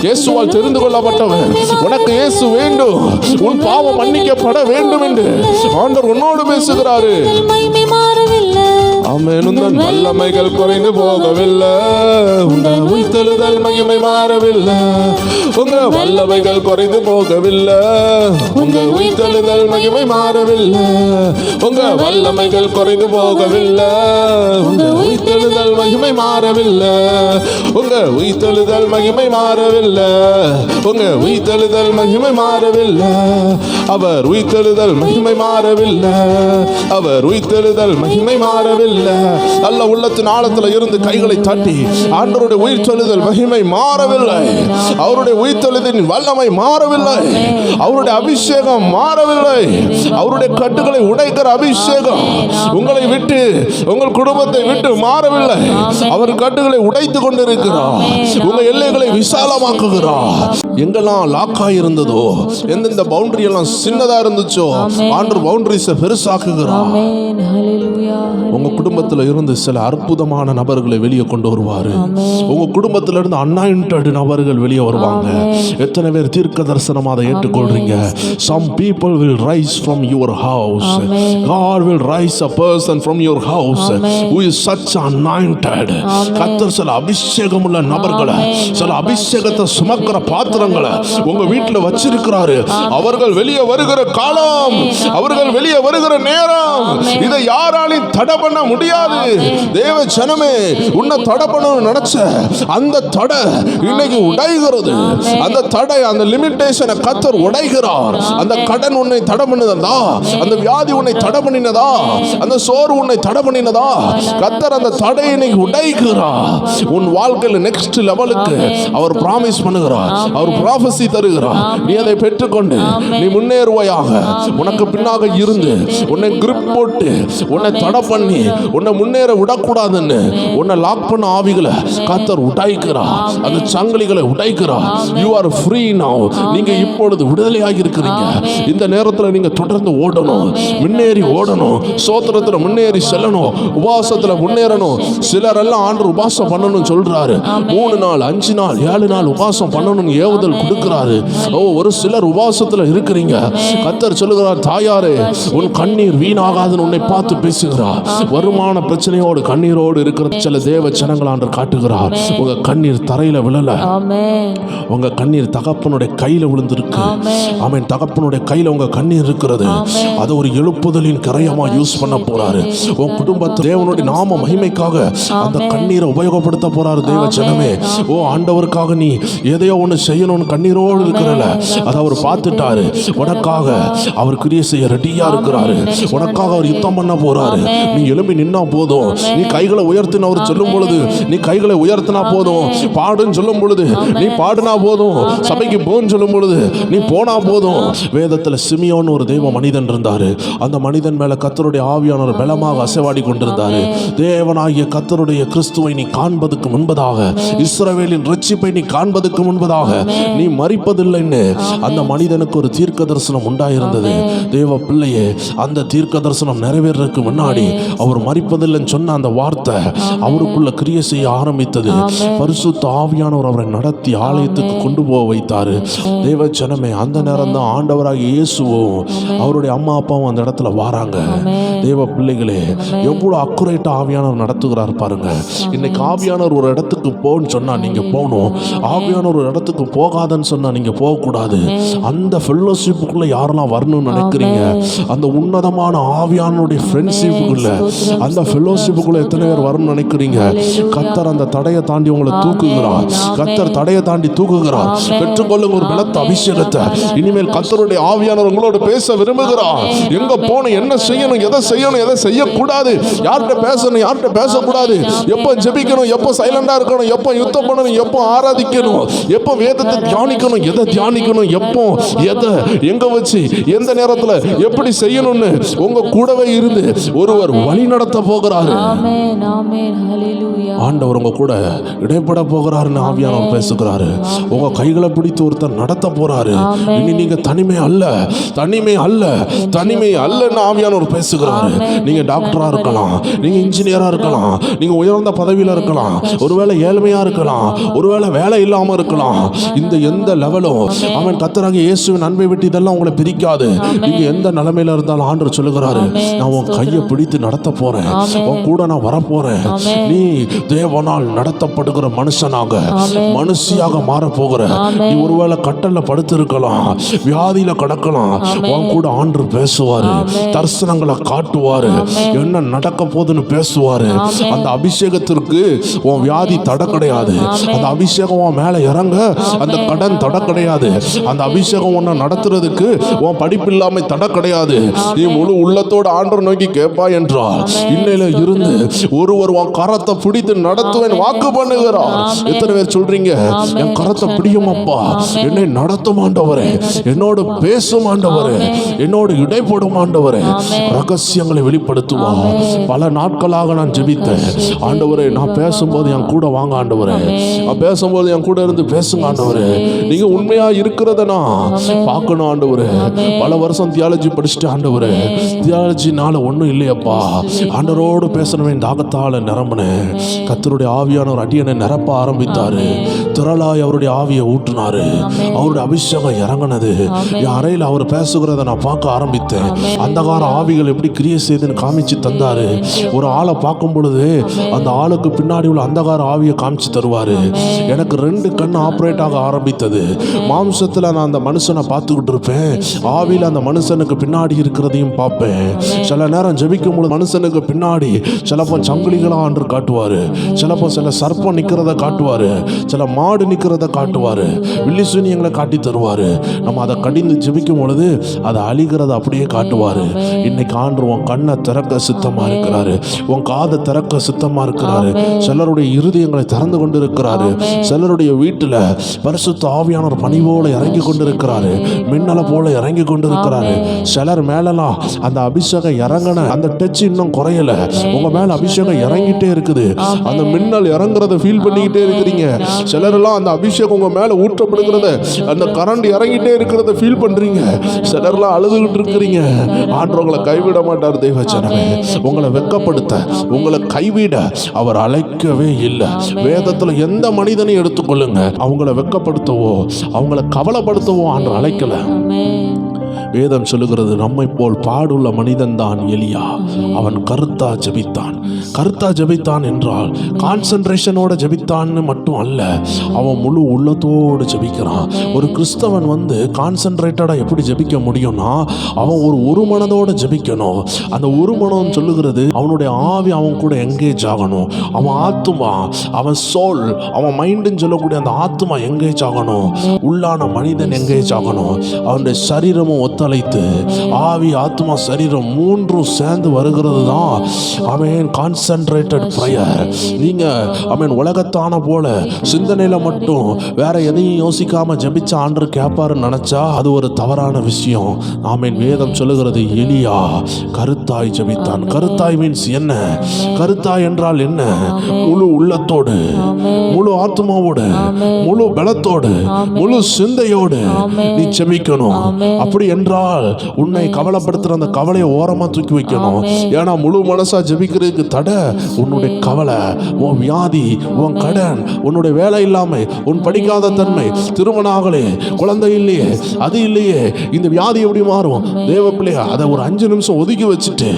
இயேசுவால் தெரிந்து கொள்ளப்பட்டவன். உனக்கு இயேசு வேண்டும். உன் பாவம் மன்னிக்கப்பட வேண்டும் என்று ஆண்டவர் உன்னோடு பேசுகிறாரு. ஆமென். உந்தன் வல்லமைகள் குறைந்து போகவில்லை. உங்க உயிர்த்தெழுதல் மகிமை மாறவில்லை. உங்க வல்லமைகள் குறைந்து போகவில்லை. உங்க உயிர்த்தெழுதல் மகிமை மாறவில்லை. உங்க வல்லமைகள் குறைந்து போகவில்லை. உங்க உயிர்த்தெழுதல் மகிமை மாறவில்லை. உங்க உயிர்த்தெழுதல் மகிமை மாறவில்லை. உங்க உயிர்த்தெழுதல் மகிமை மாறவில்லை. அவர் உயிர்த்தெழுதல் மகிமை மாறவில்லை. அவர் உயிர்த்தெழுதல் மகிமை மாறவில்லை. நல்ல உள்ளத்தின் ஆழத்தில் இருந்து கைகளை தட்டி ஆண்டவருடைய உயிர்த்தெழுதல் மகிமை மாறவில்லை. அவருடைய உயிர்த்தெழுதலின் வல்லமை மாறவில்லை. அவருடைய அபிஷேகம் மாறவில்லை. அவருடைய கட்டுகளை உடைக்கிற அபிஷேகம் உங்களை விட்டு உங்கள் குடும்பத்தை விட்டு மாறவில்லை. அவர் கட்டுகளை உடைத்து கொண்டிருக்கிறார். உங்க எல்லைகளை விசாலமாக்குகிறார். எங்கெல்லாம் லாக்கா இருந்ததோ, எந்தெந்த பவுண்டரி எல்லாம் சின்னதா இருந்துச்சோ, ஆண்டவர் பவுண்டரிஸை பெருசாக்குகிறார். உங்க குடும்பத்துல இருந்து சில அற்புதமான நபர்களை வெளியே கொண்டு வருவாரு. உங்க குடும்பத்துல இருந்து அன்னாயிண்டட் நபர்கள் வெளியே வருவாங்க. எத்தனை பேர் தீர்க்க தரிசனமா அதை ஏற்றுக்கொள்றீங்க? Some people will rise from your house. God will rise a person from your house who is such anointed. கர்த்தர் சில அபிஷேகம் உள்ள நபர்களை, சில அபிஷேகத்தை சுமக்கிற பாத்திரங்களை உங்க வீட்டில் வச்சிருக்கிறாரு. அவர்கள் வெளியே வருகிற காலம், அவர்கள் வெளியே வருகிற நேரம், இதை யாராலையும் தடை பண்ண முடியாது. தேவ ஜனமே, உன்னை தடை பண்ணணும்னு நினைச்ச அந்த தடை இன்னைக்கு உடைகிறது. அந்த தடை, அந்த லிமிட்டேஷனை கர்த்தர் உடைகிறார். அந்த கடன் உன்னை தடை பண்ணினதா, அந்த வியாதி உன்னை தடை பண்ணினதா, அந்த சோறு உன்னை தடை பண்ணினதா, கர்த்தர் அந்த தடையை இன்னைக்கு உடைக்கிறார். உன் வாழ்க்கையில் நெக்ஸ்ட் லெவலுக்கு அவர் பிராமிஸ் பண்ணுகிறார். அவர் ப்ராஃபஸி தருகிறார். நீ அதை பெற்றுக்கொண்டு நீ முன்னேறுவாயாக. உனக்கு பின்னாக இருந்து உன்னை கிரிப் போட்டு உன்னை தடை பண்ணி உன்னை முன்னேற விடக்கூடாதுன்னு உன்னை லாக் பண்ண ஆவிகளை கர்த்தர் உடைக்கிறார். அந்த சங்கிலிகளை உடைக்கிறார். You are free now. நீங்க இப்பொழுது விடுதலையாகி இருக்கிறீங்க. இந்த நேரத்தில் நீங்க தொடர்ந்து ஓடணும், முன்னேறி ஓடணும், சோத்திரத்தில் முன்னேறி செல்லணும், உபாசத்தில் முன்னேறணும். சிலர் எல்லாம் ஆண்டவர் உபாசம் பண்ணணும் சொல்றாரு. 3 நாள் 5 நாள் 7 நாள் உபாசம் பண்ணணும்னு ஏவுதல் கொடுக்கிறாரு. ஒரு சிலர் உபாசத்தில் இருக்கிறீங்க. கர்த்தர் சொல்லுகிறார், தாயாரே உன் கண்ணீர் வீணாகாதுன்னு உன்னை பார்த்து பேசுகிறார். வருமான பிரச்சனையோடு கண்ணீரோடு இருக்கிற சில தேவ ஜனங்கள் ஆண்டவர் காட்டுகிறார். உங்க கண்ணீர் தரையில விழல, உங்க கண்ணீர் தகப்பனுடைய கையில விழுந்திருக்கு. ஆமென். தகப்பனுடைய கையில உங்க கண்ணீர் இருக்கிறது. அது ஒரு எழுப்புதலின் கரையமா யூஸ் பண்ண போறாரு. உன் குடும்பத்தை தேவனுடைய நாம மகிமைக்காக அந்த கண்ணீரை உபயோகப்படுத்த போறாரு. தேவ ஜனமே, ஆண்டவருக்காக நீ எதையோ ஒன்று செய்யணும்னு கண்ணீரோடு இருக்கிறல, அதை அவர் பார்த்துட்டாரு. உனக்காக அவர் கிரியை செய்ய ரெடியா இருக்கிறாரு. உனக்காக அவர் யுத்தம் பண்ண போறாரு. நீ எழும்பி நின்னா போதும். நீ கைகளை உயர்த்தின அவர் சொல்லும் பொழுது நீ கைகளை உயர்த்தினா போதும். பாடுன்னு சொல்லும் பொழுது நீ பாடுனா போதும். சபைக்கு போன்னு சொல்லும் பொழுது நீ போனா போதும். வேதத்துல சிமியோன் ஒரு தெய்வ மனிதன் இருந்தாரு. அந்த மனிதன் மேல கர்த்தருடைய ஆவியானவர் பலமாக அசைவாடி கொண்டிருந்தாரு. தேவனாகிய கர்த்தருடைய கிறிஸ்துவை நீ காண்பதற்கு முன்பதாக, இஸ்ரவேலின் ரட்சிப்பை நீ காண்பதற்கு முன்பதாக நீ மரிப்பதில்லைன்னு அந்த மனிதனுக்கு ஒரு தீர்க்க தரிசனம் உண்டாயிருந்தது. தேவ பிள்ளையே, அந்த தீர்க்க தரிசனம் நிறைவேறதுக்கு முன்னாடி அவர் மரிப்பதில்லைன்னு சொன்ன அந்த வார்த்தை அவருக்குள்ள கிரியை செய்ய ஆரம்பித்தது. பரிசுத்த ஆவியானவர் அவரை நடத்தி ஆலயத்துக்கு கொண்டு போக வைத்தாரு. தேவ ஜனமே, அந்த நேரம் தான் ஆண்டவராக இயேசுவும் அவருடைய அம்மா அப்பாவும் அந்த இடத்துல வாராங்க. தேவ பிள்ளைகளே, எவ்வளவு அக்குரேட்டா ஆவியானவர் நடத்துகிறார் பாருங்க. இன்னைக்கு ஆவியானவர் ஒரு இடத்துக்கு போன்னு சொன்னா நீங்க போகணும். ஆவியானவர் ஒரு இடத்துக்கு போகாதன்னு சொன்னா நீங்க போகக்கூடாது. அந்த ஃபெல்லோஷிப்புக்குள்ள யாரெல்லாம் வரணும்னு நினைக்கிறீங்க, அந்த உன்னதமான ஆவியானவருடைய ஃப்ரெண்ட்ஷிப்புக்குள்ள, அந்த ஃபெல்லோஷிப்புக்குள்ள எத்தனை பேர் வரணும்னு நினைக்கிறீங்க? கர்த்தர் அந்த தடையை தாண்டி உங்களை தூக்குகிறார். கர்த்தர் தடையை தாண்டி தூக்குகிறார். பெற்றுக்கொள்ளுங்க ஒரு பலத்த அபிஷேகத்தை. இனிமேல் கர்த்தருடைய ஆவியானவர் உங்களோட பேச விரும்புகிறார். எங்க போகணும், என்ன செய்யணும், எதை செய்யணும், எதை செய்யக்கூடாது, யார்கிட்ட பேசணும், யார்கிட்ட பேசக்கூடாது, எப்போ ஜெபிக்கணும், எப்போ சைலண்டா இருக்கணும், எப்போ யுத்தம் பண்ணணும், எப்போ ஆராதிக்கணும், எப்போ வேதத்தை தியானிக்கணும், எதை தியானிக்கணும், எப்போ எதை எங்க வச்சு எந்த நேரத்தில் எப்படி செய்யணும்னு உங்க கூடவே இருந்து ஒருவர் வழி நடத்த போகிறாரு. ஆண்டவர் உங்க கூட இடைப்பட போகிறாருன்னு ஆவியானவர் பேசுகிறாரு. உங்க கைகளை பிடித்து ஒருத்தர் நடத்த போறாரு. இனி நீங்க தனிமை அல்ல, தனிமை அல்ல, தனிமை அல்லன்னு ஆவியானவர் பேசுகிறாரு. நீங்க டாக்டரா இருக்கலாம், நீங்க இன்ஜினியரா இருக்கலாம், நீங்க உயர்ந்த பதவியில இருக்கலாம், ஒருவேளை ஏழ்மையா இருக்கலாம், ஒருவேளை வேலை இல்லாம இருக்கலாம். இந்த எந்த லெவலும் அவன் கர்த்தராகிய இயேசுவின் அன்பை விட்டு இதெல்லாம் உங்களை பிரிக்காது. நீங்க எந்த நிலைமையில இருந்தாலும் ஆண்டவர் சொல்லுகிறாரு, நான் உன் கையை பிடித்து நடத்த போறேன், உன் கூட நான் வரப்போறேன். நீ தேவனால் நடத்தப்படுகிற மனுஷனாக, மனுஷியாக மாற போகிற. நீ ஒருவேளை கட்டல்ல படுத்து இருக்கலாம், வியாதியில கிடக்கலாம், உன் கூட ஆண்டவர் பேசுவாரு, தரிசனங்களை காட்டுவாரு, என்ன நடக்க போதுன்னு பேசுவாரு. அந்த அபிஷேகத்திற்கு உன் வியாதி தடை கிடையாது. அந்த அபிஷேகம் உன் மேல இறங்க அந்த கடன் தடை கிடையாது. அந்த அபிஷேகம் உன்னை நடத்துறதுக்கு உன் படிப்பு இல்லாம தடை கிடையாது. நீ முழு உள்ளத்தோட ஆண்டவர் நோக்கி கேட்பா என்றால் இன்னையில இருந்து ஒருவர் உன் கரத்தை பிடித்து நடத்துவேன் வாக்கு பண்ணுகிறார். எத்தனை பேர் சொல்றீங்க என் கரத்தை பிடியும் அப்பா, என்னை நடத்தும் ஆண்டவரே, என்னோடு பேசும் ஆண்டவரே, என்னோடு இடைப்படும் ஆண்டவரே, ரகசியங்களை வெளிப்படுத்துவா. பல நாட்களாக நான் ஜெபித்தேன் ஆண்டவரே, நான் பேசும்போது என் கூட வாங்க ஆண்டவரே, நான் பேசும்போது என் கூட இருந்து பேசுங்க ஆண்டவரே, நீங்க உண்மையா இருக்கிறத நான் பார்க்கணும் ஆண்டவரே. பல வருஷம் தியாலஜி படிச்சுட்டு ஆண்டவரே, தியாலஜினால ஒன்றும் இல்லையப்பா, ஆண்டவரோடு பேசணுமே தாகத்தால நிரம்பினேன். கர்த்தருடைய ஆவியானவர் அடியனை நிரப்ப ஆரம்பித்தாரு. திரளாய் அவருடைய ஆவியை ஊற்றினாரு. அவருடைய அபிஷேகம் இறங்கினது. என் அறையில் அவர் பேசுகிறத நான் பார்க்க ஆரம்பித்தேன். அந்தகார ஆவிகள் எப்படி கிரியை செய்துன்னு காமிச்சு தந்தாரு. ஒரு ஆளை பார்க்கும் பொழுது அந்த ஆளுக்கு பின்னாடி உள்ள அந்தகார ஆவியை காமிச்சு தருவாரு. எனக்கு 2 கண் ஆப்ரேட் ஆக ஆரம்பித்தது. மாம்சத்தில் நான் அந்த மனுஷனை பார்த்துக்கிட்டு இருப்பேன், ஆவியில் அந்த மனுஷனுக்கு பின்னாடி இருக்கிறதையும் பார்ப்பேன். சில நேரம் ஜெபிக்கும் பொழுது மனுஷனுக்கு பின்னாடி சிலப்போ சங்கிலிகளா என்று காட்டுவாரு, சிலப்போ சில சர்ப்பம் நிற்கிறத காட்டுவாரு, சில மாடு நிற்கிறத காட்டுவாரு, வில்லிசூனியங்களை காட்டி தருவாரு. நம்ம அதை கடிந்து ஜெபிக்கும் பொழுது அதை அழிகிறத அப்படியே காட்டுவாரு. இன்னைக்கு ஆண்டவர் உன் கண்ணை திறக்க சித்தமா இருக்கிறாரு, உன் காதை திறக்க சித்தமா இருக்கிறாரு. சிலருடைய இருதயங்களை திறந்து கொண்டு இருக்கிறாரு. சிலருடைய வீட்டுல பரிசுத்த ஆவியானவர் பனி போல இறங்கி கொண்டிருக்கிறாரு, மின்னலை போல இறங்கி கொண்டிருக்கிறாரு. சிலர் மேலலாம் அந்த அபிஷேகம் இறங்கின அந்த டச் இன்னும் குறையல, உங்க மேல அபிஷேகம் இறங்கிட்டே இருக்குது. அந்த மின்னல் இறங்குறத ஃபீல் பண்ணிக்கிட்டே இருக்கிறீங்க. சிலரெல்லாம் அந்த அபிஷேகம் உங்க மேல ஊற்றப்படுகிறத, அந்த கரண்ட் இறங்கிட்டே இருக்கிறத ஃபீல் பண்றீங்க. சிலர்லாம் அழுதுகிட்டு இருக்கிறீங்க. ஆண்டவர் உங்களை கைவிட மாட்டார். தெய்வச்சனமே, உங்களை வெட்கப்படுத்த, உங்களை கைவிட அவர் அழைக்கவே இல்லை. வேதத்துல எந்த மனிதனையும் எடுத்துக்கொள்ளுங்க, அவங்கள வெட்கப்படுத்தவோ அவங்கள கவலைப்படுத்தவோ ஆண்டவர் அழைக்கல. வேதம் சொல்லுகிறது, நம்மை போல் பாடுள்ள மனிதன் தான் எலியா. அவன் கருத்தா ஜெபித்தான். கருத்தா ஜெபித்தான் என்றால் கான்சென்ட்ரேஷனோட ஜெபித்தான்னு மட்டும் அல்ல, அவன் முழு உள்ளத்தோடு ஜெபிக்கிறான். ஒரு கிறிஸ்தவன் கான்சென்ட்ரேட்டடா எப்படி ஜெபிக்க முடியும்னா, அவன் ஒரு மனதோட ஜெபிக்கணும். அந்த ஒரு மனம் சொல்லுகிறது அவனுடைய ஆவி அவன் கூட எங்கேஜ் ஆகணும். அவன் ஆத்துமா, அவன் சோல், அவன் மைண்டுன்னு சொல்லக்கூடிய அந்த ஆத்துமா எங்கேஜ் ஆகணும். உள்ளான மனிதன் எங்கேஜ் ஆகணும். அவனுடைய சரீரமும் ஒத்தழைத்து, ஆவி ஆத்மா சரீரம் 3 சேர்ந்து வருகிறது தான் ஆமென் கான்சென்ட்ரேட்டட் பிரேயர். நீங்க ஆமென் உலகத்தான போல சிந்தனையில மட்டும் வேற எதையும் யோசிக்காம ஜெபிச்ச ஆண்டவர் கேட்பாருன்னு நினைச்சா அது ஒரு தவறான விஷயம். ஆமென். வேதம் சொல்லுகிறது, எலியா கருத்தாய் ஜெபித்தான். கருத்தாய் மீன்ஸ் என்ன? கருத்தாய் என்றால் என்ன? முழு உள்ளத்தோடு, முழு ஆத்மாவோடு, முழு பலத்தோடு, முழு சிந்தையோடு நீ ஜெபிக்கணும். அப்படி என்றால் உன்னை கவலைப்படுத்துற அந்த கவலையை ஓரமா தூக்கி வைக்கணும். ஏன்னா முழு மனசா ஜெபிக்கிறதுக்கு தடை உன்னுடைய கவலை, உன் வியாதி, உன் கடன், உன்னுடைய வேலை இல்லாம, உன் படிக்காத தன்மை, திருமணம் ஆகலே, குழந்தை இல்லையே, அது இல்லையே, இந்த வியாதி எப்படி மாறும்? தேவ பிள்ளையா, அதை ஒரு 5 நிமிஷம் ஒதுக்கி வச்சுட்டு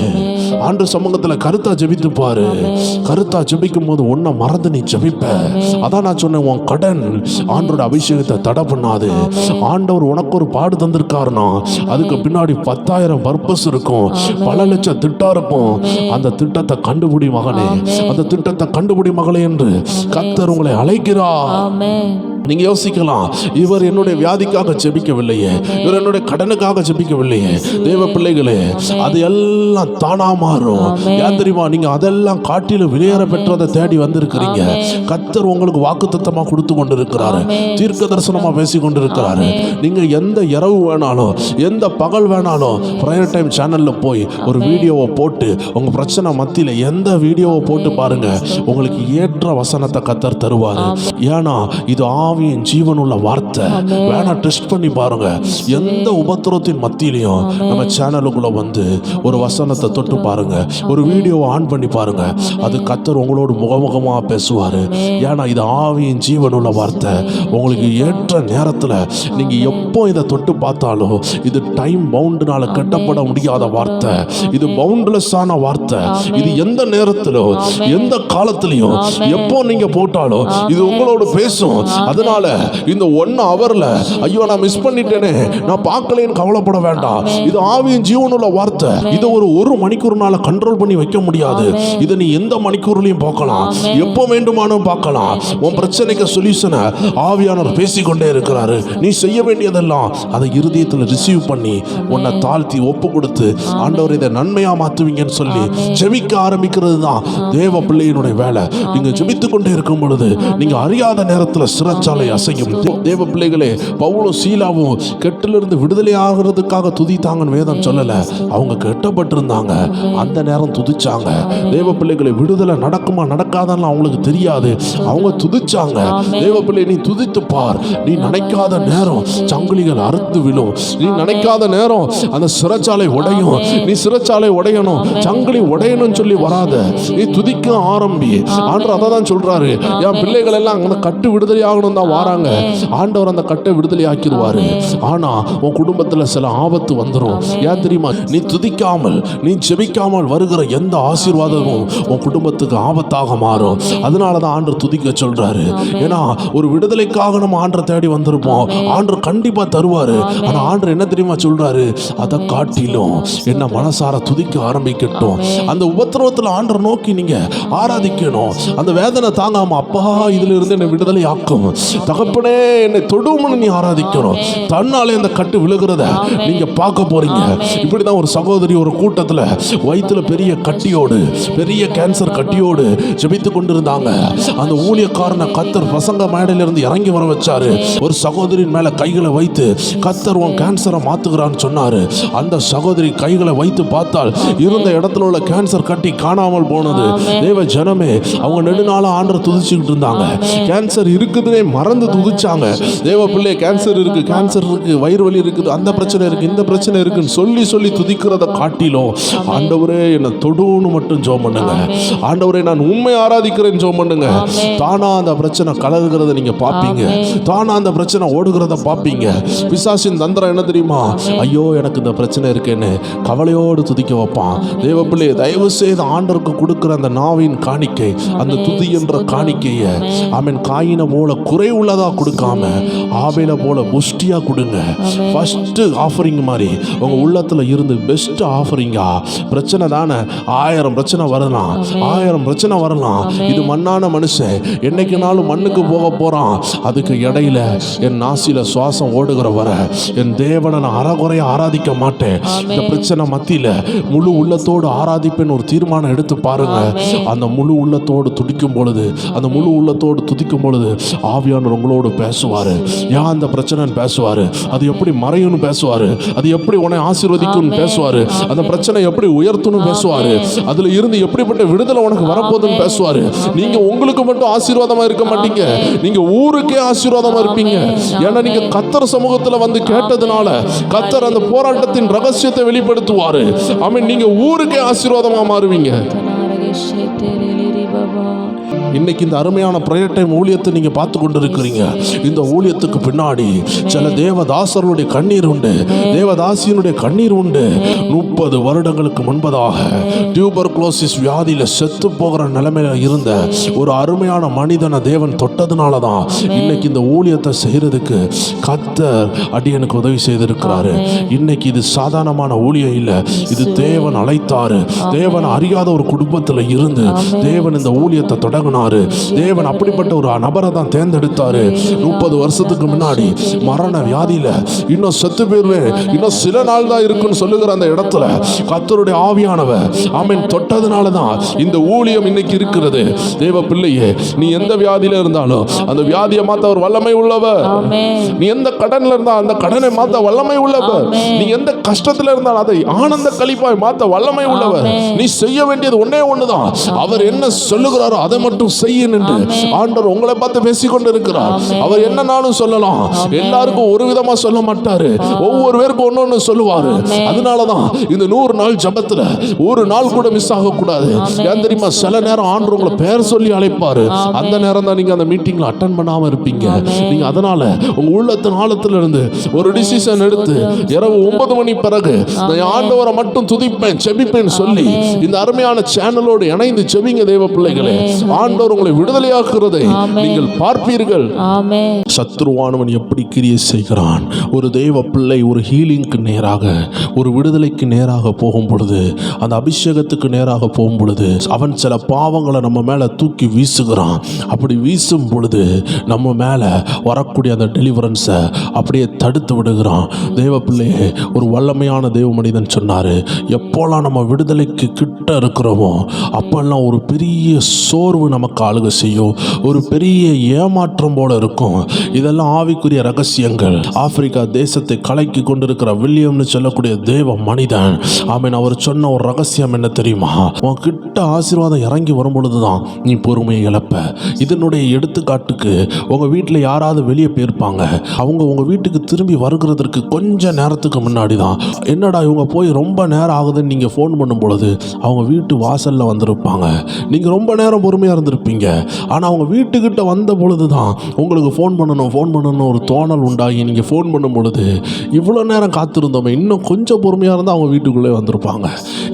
ஆண்டு சமூகத்துல கருத்தா ஜெபித்து பாரு. கருத்தா ஜெபிக்கும் போது உன்னை மறந்து நீ ஜெபிப்ப. அதான் நான் சொன்னேன், உன் கடன் ஆண்டோட அபிஷேகத்தை தடை பண்ணாது. ஆண்டவர் உனக்கு ஒரு பாடு தந்திருக்காருன்னா அதுக்கு பின்னாடி 10,000 பர்பஸ் இருக்கும், பல லட்சம் திட்டம் இருக்கும். அந்த திட்டத்தை கண்டுபிடி மகனே, அந்த திட்டத்தை கண்டுபிடி மகளே என்று கர்த்தர் உங்களை அழைக்கிறார். நீங்க யோசிக்கலாம், இவர் என்னுடைய வியாதிக்காக ஜெபிக்கவில்லையே, இவர் என்னுடைய கடனுக்காக ஜெபிக்கவில்லையே. தேவ பிள்ளைகளே, அது எல்லாம் தானா மாறும். ஏன் தெரியுமா? நீங்க அதெல்லாம் காட்டிலும் வெளியேற பெற்றதை தேடி வந்திருக்கிறீங்க. கர்த்தர் உங்களுக்கு வாக்குத்தத்தமா கொடுத்து கொண்டிருக்கிறாரு, தீர்க்க தரிசனமா பேசி கொண்டிருக்கிறாரு. நீங்க எந்த இரவு வேணாலும், எந்த பகல் வேணாலும் பிரேயர் டைம் சேனல்ல போய் ஒரு வீடியோவை போட்டு, உங்க பிரச்சனை மத்தியில எந்த வீடியோவை போட்டு பாருங்க, உங்களுக்கு ஏற்ற வசனத்தை கர்த்தர் தருவாரு. ஏன்னா இது ஆவியின் ஜீவனுள்ள வார்த்தை. வேணா டெஸ்ட் பண்ணி பாருங்க. எந்த உபத்திரத்தின் மத்தியிலையும் நம்ம சேனலுக்குள்ள வந்து ஒரு வசனத்தை தொட்டு பாருங்க, ஒரு வீடியோவை ஆன் பண்ணி பாருங்க. அது கர்த்தர் உங்களோடு முகமுகமா பேசுவாரு. ஏன்னா இது ஆவியின் ஜீவனுள்ள வார்த்தை. உங்களுக்கு ஏற்ற நேரத்துல நீங்க எப்போ இதை தொட்டு பார்த்தாலும் இது டைம் பவுண்டுனால கட்டப்பட முடியாத வார்த்தை. இது பவுண்ட்லெஸ் ஆன வார்த்தை. இது எந்த நேரத்திலும், எந்த காலத்திலையும், எப்போ நீங்க போட்டாலும் இது உங்களோட பேசும். அது அதனால இந்த 1 ஹவர்ல ஐயோ நான் மிஸ் பண்ணிட்டேனே, நான் பார்க்கலேன்னு கவலைப்பட வேண்டாம். இது ஆவியின் ஜீவனுள்ள வார்த்தை. இதை ஒரு மணிக்கூர்னால கண்ட்ரோல் பண்ணி வைக்க முடியாது. இதை நீ எந்த மணிக்கூர்லையும் பார்க்கலாம், எப்போ வேண்டுமானும் பார்க்கலாம். உன் பிரச்சனைக்கு சொல்யூஷனை ஆவியானவர் பேசிக்கொண்டே இருக்கிறாரு. நீ செய்ய வேண்டியதெல்லாம் அதை இருதயத்தில் ரிசீவ் பண்ணி உன்னை தாழ்த்தி ஒப்பு கொடுத்து ஆண்டவர் இதை நன்மையா மாத்துவீங்கன்னு சொல்லி ஜெபிக்க ஆரம்பிக்கிறது தான் தேவ பிள்ளையினுடைய வேலை. நீங்க ஜெபித்து கொண்டே இருக்கும் பொழுது நீங்க அறியாத நேரத்தில் சிறைச்சாலை அசையும். தேவ பிள்ளைகளே, பவுலும் சீலாவும் கெட்டிலிருந்து விடுதலை ஆகிறதுக்காக துதித்தாங்கன்னு வேதம் சொல்லல. அவங்க கெட்டப்பட்டிருந்தாங்க, அந்த நேரம் துதிச்சாங்க. தேவ பிள்ளைகளை விடுதலை நடக்குமா நடக்காதான்னு அவங்களுக்கு தெரியாது, அவங்க துதிச்சாங்க. தேவ பிள்ளை, நீ துதித்து பார். நீ நினைக்காத நேரம் சங்கிலிகள் அறுத்து விழும். நீ நினைக்காத நேரம் அந்த சிறைச்சாலை உடையும். நீ சிறைச்சாலை உடையணும், சங்கிலி உடையணும்னு சொல்லி வராத, நீ துதிக்க ஆரம்பி. ஆண்டவர் அதை தான் சொல்றாரு. என் பிள்ளைகள் எல்லாம் அந்த கட்டு விடுதலை ஆகணும் தான் வராங்க. ஆண்டவர் அந்த கட்டை விடுதலை ஆக்கிடுவாரு. ஆனா உன் குடும்பத்துல சில ஆபத்து வந்துடும். ஏன் தெரியுமா? நீ துதிக்காமல், நீ ஜெபிக்காமல் வருகிற எந்த ஆசீர்வாதமும் உன் குடும்பத்துக்கு ஆபத்தாக மாறும். அதனாலதான் ஆண்டவர் துதிக்க சொல்றாரு. ஏன்னா ஒரு விடுதலைக்காக நம்ம ஆண்டரை தேடி வந்திருப்போம். ஆண்டவர் கண்டிப்பா தருவாரு. ஆனா ஆண்டவர் என்ன தெரியுமா சொல்றாரு? அதை காட்டிலும் என்ன மனசார துதிக்க ஆரம்பிக்கட்டும். அந்த உபத்திரவத்தில் ஆண்டரை நோக்கி நீங்க ஆராதிக்கணும். அந்த வேதனை தாங்காம, அப்பா இதுல இருந்து என்னை விடுதலை ஆக்கும், தகப்பனே என்னை தொடும்னு நீ ஆராதிக்கணும். தன்னாலே அந்த கட்டு விழுகிறத நீங்க பார்க்க போறீங்க. இப்படிதான் ஒரு சகோதரி ஒரு கூட்டத்துல வயிற்றுல பெரிய கட்டியோடு, பெரிய கேன்சர் கட்டியோடு ஜெபித்து கொண்டிருந்தாங்க. அந்த ஊழியக்காரனை கத்தர் பிரசங்க மேடையில இருந்து இறங்கி வர வச்சாரு. ஒரு சகோதரின் மேல கைகளை வைத்து கத்தர் உன் கேன்சரை மாத்துகிறான்னு சொன்னாரு. அந்த சகோதரி கைகளை வைத்து பார்த்தால் இருந்த இடத்துல உள்ள கேன்சர் கட்டி காணாமல் போனது. தேவ ஜனமே, அவங்க நெடுநாள ஆண்டரை துதிச்சுக்கிட்டு இருந்தாங்க. கேன்சர் இருக்குதுன்னே மறந்து துதிச்சாங்க. தேவ பிள்ளை, கேன்சர் இருக்கு, கேன்சர் இருக்கு, வயிறு வலி இருக்குது, அந்த பிரச்சனை இருக்கு, இந்த பிரச்சனை இருக்குன்னு சொல்லி சொல்லி துதிக்கிறத காட்டிலும் ஆண்டவரே என்னை தொடுன்னு மட்டும் ஜெபம் பண்ணுங்க. ஆண்டவரே நான் உண்மை ஆராதிக்கிறேன்னு ஜெபம் பண்ணுங்க. தானா அந்த பிரச்சனை கலகுறத நீங்க பார்ப்பீங்க. தானா அந்த பிரச்சனை ஓடுகிறத பார்ப்பீங்க. பிசாசின் தந்திரம் என்ன தெரியுமா? ஐயோ எனக்கு இந்த பிரச்சனை இருக்கேன்னு கவலையோடு துதிக்க வைப்பான். தேவ பிள்ளையை, தயவு செய்து ஆண்டவருக்கு கொடுக்கிற அந்த நாவின் காணிக்கை, அந்த துதி என்ற காணிக்கையை அவன் காயினை போல குறை உள்ளதா கொடுக்காம ஆபேல போல புஷ்டியா கொடுங்க. ஃபர்ஸ்ட் ஆஃபரிங் மாதிரி உங்க உள்ளத்துல இருந்து பெஸ்ட் ஆஃபரிங்கா. பிரச்சனை தானே, 1000 பிரச்சனை வரலாம், 1000 பிரச்சனை வரலாம். இது மண்ணான மனுஷன், என்னைக்குனாலும் மண்ணுக்கு போக போறான். அதுக்கு இடையில என் நாசில சுவாசம் ஓடுகிற வர என் தேவனை நான் அறகுறைய ஆராதிக்க மாட்டேன். இந்த பிரச்சனை மத்தியில முழு உள்ளத்தோடு ஆராதிப்பேன் ஒரு தீர்மானம் எடுத்து பாருங்க. அந்த முழு உள்ளத்தோடு துடிக்கும் பொழுது, அந்த முழு உள்ளத்தோடு துதிக்கும் பொழுது ஆவியானவர் உங்களோடு பேசுவாரு. ஏன் அந்த பிரச்சனைன்னு பேசுவாரு, அது எப்படி மறையும்னு பேசுவாரு, அது எப்படி உன்னை ஆசீர்வதிக்கும்னு பேசுவாரு, அந்த பிரச்சனை எப்படி உயர்த்தணும் பேசுவாரு, அதுல இருந்து எப்படிப்பட்ட விடுதலை உனக்கு வரப்போகுதுன்னு பேசுவாரு. நீங்க உங்களுக்கு மட்டும் ஆசீர்வாதமா இருக்க மாட்டீங்க, நீங்க ஊருக்கே ஆசீர்வாதமா இருப்பீங்க. ஏன்னா நீங்க கர்த்தர் சமூகத்துல வந்து கேட்டதுனால கர்த்தர் அந்த போராட்டத்தின் ரகசியத்தை வெளிப்படுத்துவாரு. ஆமென். நீங்க ஊருக்கே ஆசீர்வாதமா மாறுவீங்க. இன்னைக்கு இந்த அருமையான பிரேயர் டைம் ஊழியத்தை நீங்க பார்த்து கொண்டிருக்கிறீங்க. இந்த ஊழியத்துக்கு பின்னாடி சில தேவதாசர்களுடைய கண்ணீர் உண்டு, தேவதாசியினுடைய கண்ணீர் உண்டு. 30 வருடங்களுக்கு முன்பதாக டியூபர்குலோசிஸ் வியாதியில செத்து போகிற நிலைமையில இருந்த ஒரு அருமையான மனிதனை தேவன் தொட்டதுனால தான் இன்னைக்கு இந்த ஊழியத்தை செய்யறதுக்கு கர்த்தர் அடியனுக்கு உதவி செய்திருக்கிறாரு. இன்னைக்கு இது சாதாரணமான ஊழியம் இல்லை, இது தேவன் அழைத்தாரு. தேவன் அறியாத ஒரு குடும்பத்தில் இருந்து தேவன் இந்த ஊழியத்தை தொடங்கினாரு. தேவன் அப்படிப்பட்ட ஒரு நபரை தான் தேர்ந்தெடுத்தாரு. 30 வருஷத்துக்கு முன்னாடி மரண வியாதியில இன்னும் செத்து போயிருவேன், இன்னும் சில நாள் தான் இருக்குன்னு சொல்லுகிற அந்த இடத்துல கர்த்தருடைய ஆவியானவர் ஆமென் தொட்டதுனால தான் இந்த ஊழியம் இன்னைக்கு இருக்கிறது. தேவ பிள்ளையே, நீ எந்த வியாதியில இருந்தாலும் அந்த வியாதியை மாத்த அவர் வல்லமை உள்ளவர். நீ எந்த கடன்ல இருந்தா அந்த கடனை மாத்த வல்லமை உள்ளவர். நீ எந்த கஷ்டத்துல இருந்தாலும் அதை ஆனந்த களிப்பாய் மாத்த வல்லமை உள்ளவர். நீ செய்ய வேண்டியது ஒன்னே ஒண்ணுதான், அவர் என்ன சொல்லுகிறாரோ அதை மட்டும் செய்யும் என்று ஆண்டவர் உங்களை பார்த்து பேசிக்கொண்டு இருக்கிறார். அவர் என்னன்னாலும் சொல்லலாம், எல்லாருக்கும் ஒரு விதமா சொல்ல மாட்டாரு, ஒவ்வொரு பேருக்கும் ஒன்னொன்னு சொல்லுவாரு. அதனாலதான் இந்த 100 நாள் ஜபத்துல ஒரு நாள் கூட மிஸ் ஆக கூடாது. ஏன் தெரியுமா? சில நேரம் ஆண்டவர் உங்களை பெயர் சொல்லி அழைப்பாரு. அந்த நேரம் தான் நீங்க அந்த மீட்டிங்ல அட்டெண்ட் பண்ணாம இருப்பீங்க. நீங்க அதனால உங்க உள்ளத்தின் ஆழத்துல இருந்து ஒரு டிசிஷன் எடுத்து இரவு 9 மணி பிறகு நான் ஆண்டவரை மட்டும் துதிப்பேன், செபிப்பேன் சொல்லி இந்த அருமையான சேனலோடு இணைந்து செபிங்க தேவ பிள்ளைகளே. ஜனங்களே, ஆண்டவர் உங்களை விடுதலையாக்குறதை நீங்கள் பார்ப்பீர்கள். ஆமென். சத்துருவானவன் எப்படி கிரியை செய்கிறான்? ஒரு தெய்வ பிள்ளை ஒரு ஹீலிங்க்கு நேராக, ஒரு விடுதலைக்கு நேராக போகும் பொழுது, அந்த அபிஷேகத்துக்கு நேராக போகும் பொழுது, அவன் சில பாவங்களை நம்ம மேல தூக்கி வீசுகிறான். அப்படி வீசும் பொழுது நம்ம மேல வரக்கூடிய அந்த டெலிவரன்ஸை அப்படியே தடுத்து விடுகிறான். தேவ பிள்ளையே, ஒரு வல்லமையான தேவ மனிதன் சொன்னாரு, எப்போல்லாம் நம்ம விடுதலைக்கு கிட்ட இருக்கிறோமோ அப்பெல்லாம் ஒரு பெரிய சோர்வு நமக்கு ஆளுகை செய்யும், ஒரு பெரிய ஏமாற்றம் போல இருக்கும். இதெல்லாம் ஆவிக்குரிய ரகசியங்கள். ஆப்பிரிக்கா தேசத்தை கலக்கி கொண்டிருக்கிற வில்லியம்னு சொல்லக்கூடிய தேவ மனிதன், ஆமென், அவர் சொன்ன ஒரு ரகசியம் என்ன தெரியுமா? உன் கிட்ட ஆசீர்வாதம் இறங்கி வரும் பொழுதுதான் நீ பொறுமையை இழப்ப. இதனுடைய எடுத்துக்காட்டுக்கு, உங்க வீட்டில் யாராவது வெளியே போயிருப்பாங்க, அவங்க உங்க வீட்டுக்கு திரும்பி வருகிறதற்கு கொஞ்ச நேரத்துக்கு முன்னாடி தான், என்னடா இவங்க போய் ரொம்ப நேரம் ஆகுதுன்னு நீங்க ஃபோன் பண்ணும் பொழுது அவங்க வீட்டு வாசல்ல வந்திருப்பாங்க. நீங்க ரொம்ப நேரம் பொறுமையா இருந்திருப்பீங்க. ஆனா அவங்க வீட்டுக்கிட்ட வந்த பொழுது தான் உங்களுக்கு ஃபோன் பண்ணணும் ஒரு தோணல் உண்டாகி நீங்க ஃபோன் பண்ணும் பொழுது, இவ்வளோ நேரம் காத்திருந்தோமே, இன்னும் கொஞ்சம் பொறுமையா இருந்தால் அவங்க வீட்டுக்குள்ளே வந்திருப்பாங்க.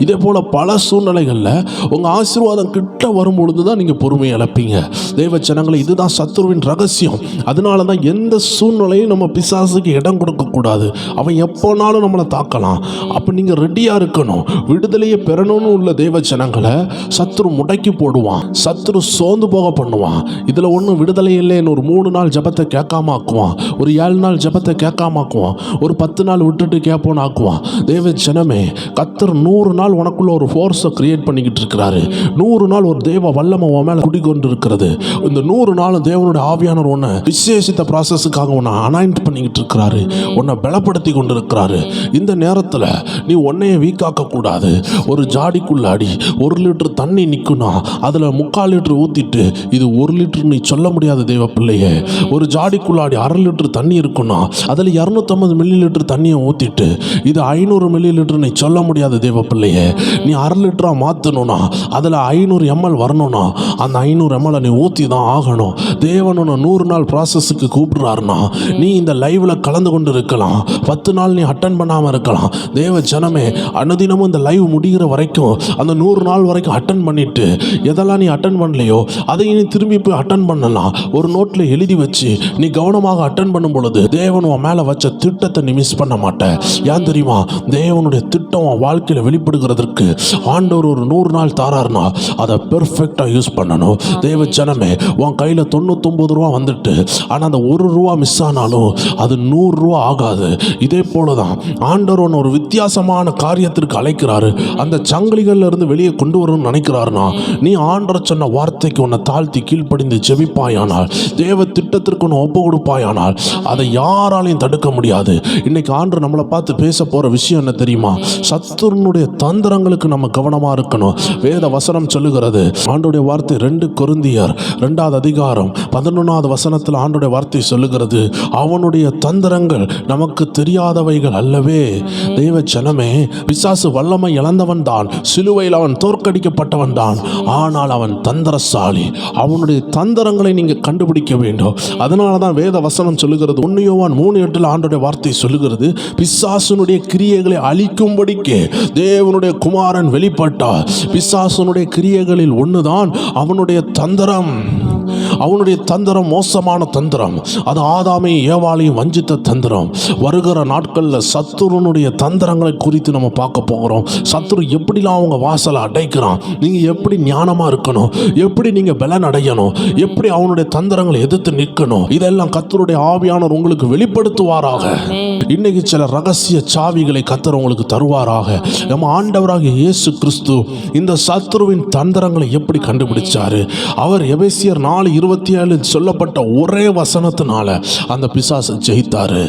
இதே போல பல சூழ்நிலைகளில் உங்க ஆசீர்வாதம் கிட்ட வரும் பொழுது தான் நீங்க பொறுமையை இழப்பீங்க. தேவ ஜனங்களே, இதுதான் சத்துருவின் ரகசியம். அதனால தான் எந்த சூழ்நிலையும் நம்ம பிசாசுக்கு இடம் கொடுக்கக்கூடாது. அவன் எப்போனாலும் நம்மளை தாக்கலாம். அப்போ நீங்கள் ரெடியாக இருக்கணும். விடுதலையை பெறணும்னு உள்ள தேவ ஜனங்களை சத்துரு முடக்கி போடுவான், சத்துரு சோர்ந்து போக பண்ணுவான். இதில் ஒன்றும் விடுதலை இல்லைன்னு ஒரு 3 நாள் ஜபத்தை கேட்காம ஆக்குவான், ஒரு 7 நாள் ஜபத்தை கேட்காம ஆக்குவான், ஒரு 10 நாள் விட்டுட்டு கேட்போன்னு ஆக்குவான். தேவ ஜனமே, கர்த்தர் 100 நாள் உனக்குள்ள ஒரு ஃபோர்ஸை கிரியேட் பண்ணிக்கிட்டு இருக்கிறாரு. 100 நாள் ஒரு தேவ வல்லமை உன் மேலே குடிக்கொண்டு இருக்கிறது. இந்த 100 நாள் தேவனுடைய ஆவியானவர் உன்னை விசேஷித்த ப்ராசஸுக்காக உன்னை அனாயிண்ட் பண்ணிக்கிட்டு இருக்கிறாரு, உன்னை பலப்படுத்தி கொண்டு இருக்கிறாரு. இந்த நேரத்தில் நீ உன்னைய வீக்காக்க கூடாது. ஒரு ஜாடிக்குள்ள அடி 1 லிட்டர் தண்ணி நிற்கணும், அதில் 3/4 லிட்டர் ஊற்றிட்டு இது 1 லிட்டர் நீ சொல்ல முடியாது தேவ பிள்ளையே. ஒரு ஜாடிக்குள்ள அடி 1/2 லிட்டர் தண்ணி இருக்கணும், அதில் 250 மில்லி லிட்டர் தண்ணியை ஊற்றிட்டு இது 500 மில்லி லிட்டர் நீ சொல்ல முடியாது தேவ பிள்ளையே. நீ 1/2 லிட்டராக மாற்றணும்னா அதில் 500 ml வரணும்னா அந்த 500 ml நீ ஊற்றி தான் ஆகணும். தேவன் உன்னை 100 நாள் ப்ராசஸுக்கு கூப்பிடுறாருன்னா நீ இந்த லைவ்ல கலந்து கொண்டு இருக்கலாம். 10 நாள் நீ அட்டன் பண்ணாமல் இருக்கலாம். தேவ ஜனமே, அனுதினமும் இந்த லைவ் முடிகிற வரைக்கும் அந்த 100 நாள் வரைக்கும் அட்டன் பண்ணிட்டு, எதெல்லாம் நீ அட்டன் பண்ணலையோ அதை நீ திரும்பி போய் அட்டன் பண்ணலாம். ஒரு நோட்டில் எழுதி வச்சு நீ கவனமாக அட்டன் பண்ணும் பொழுது தேவன் உன் மேலே வச்ச திட்டத்தை நீ மிஸ் பண்ண மாட்டேன். ஏன் தெரியுமா? தேவனுடைய திட்டம் உன் வாழ்க்கையில் வெளிப்படுகிறதற்கு ஆண்டவர் ஒரு 100 நாள் தாராருனா அதை பெர்ஃபெக்டாக யூஸ் பண்ணணும். தேவ ஜனமே, உன் கையில் 99 ரூபா வந்துட்டு ஆனால் அந்த 1 ரூபா மிஸ் ஆனாலும் அது 100 ரூபா ஆகாது. இதே போல தான் ஆண்டவர் உன்னை ஒரு வித்தியாசமான காரியத்திற்கு அழைக்கிறாரு. அந்த சங்கிலிகள்ல இருந்து வெளியே கொண்டு வரணும்னு நினைக்கிறாருனா நீ ஆண்டவர் சொன்ன வார்த்தைக்கு உன்னை தாழ்த்தி கீழ்ப்படிந்து ஜெபிப்பாயானால், தேவ திட்டத்திற்கு உன்னை ஒப்பு கொடுப்பாயானால் அதை யாராலையும் தடுக்க முடியாது. இன்னைக்கு ஆண்டவர் நம்மளை பார்த்து பேச போற விஷயம் என்ன தெரியுமா? சத்துருனுடைய தந்திரங்களுக்கு நம்ம கவனமா இருக்கணும். வேத வசனம் சொல்லுகிறது, ஆண்டோடைய வார்த்தை 2 கொரிந்தியர் 2வது அதிகாரம் 11வது வசனத்தில் ஆண்டோடைய வார்த்தை சொல்லுகிறது, அவனுடைய தந்திரங்கள் நமக்கு தெரியாதவைகள் அல்லவே. தேவ ஜனமே, பிசாசு வல்லமை இழந்தவன் தான், சிலுவையில் அவன் தோற்கடிக்கப்பட்டவன் தான், ஆனால் அவன் தந்திரசாலி. அவனுடைய தந்திரங்களை நீங்க கண்டுபிடிக்க வேண்டும். அதனால தான் வேத வசனம் சொல்லுகிறது, 1 யோவான் 3:8 ஆண்டோடைய வார்த்தை சொல்லுகிறது, பிசாசுனுடைய கிரியைகளை அழிக்கும்படிக்கு தேவனுடைய குமாரன் வெளிப்பட்டார். பிசாசுனுடைய கிரியைகளில் ஒன்றுதான் அவனுடைய தந்திரம். அவனுடைய தந்திரம் மோசமான தந்திரம். அது ஆதாமையும் ஏவாளையும் வஞ்சித்த தந்திரம். வருகிற நாட்களில் சத்துருனுடைய தந்திரங்களை குறித்து நம்ம பார்க்க போகிறோம். சத்துரு எப்படிலாம் அவங்க வாசலை அடைக்கிறான், நீங்கள் எப்படி ஞானமாக இருக்கணும், எப்படி நீங்கள் பலன் அடையணும், எப்படி அவனுடைய தந்திரங்களை எதிர்த்து நிற்கணும், இதெல்லாம் கர்த்தருடைய ஆவியானவர் உங்களுக்கு வெளிப்படுத்துவாராக. இன்னைக்கு சில ரகசிய சாவிகளை கர்த்தர் உங்களுக்கு தருவாராக. நம்ம ஆண்டவராகிய இயேசு கிறிஸ்து இந்த சத்துருவின் தந்திரங்களை எப்படி கண்டுபிடிச்சாரு? அவர் எபேசியர் 4:27 சொல்லப்பட்ட ஒரே வசனத்தினால அந்த பிசாசை ஜெயித்தாரு.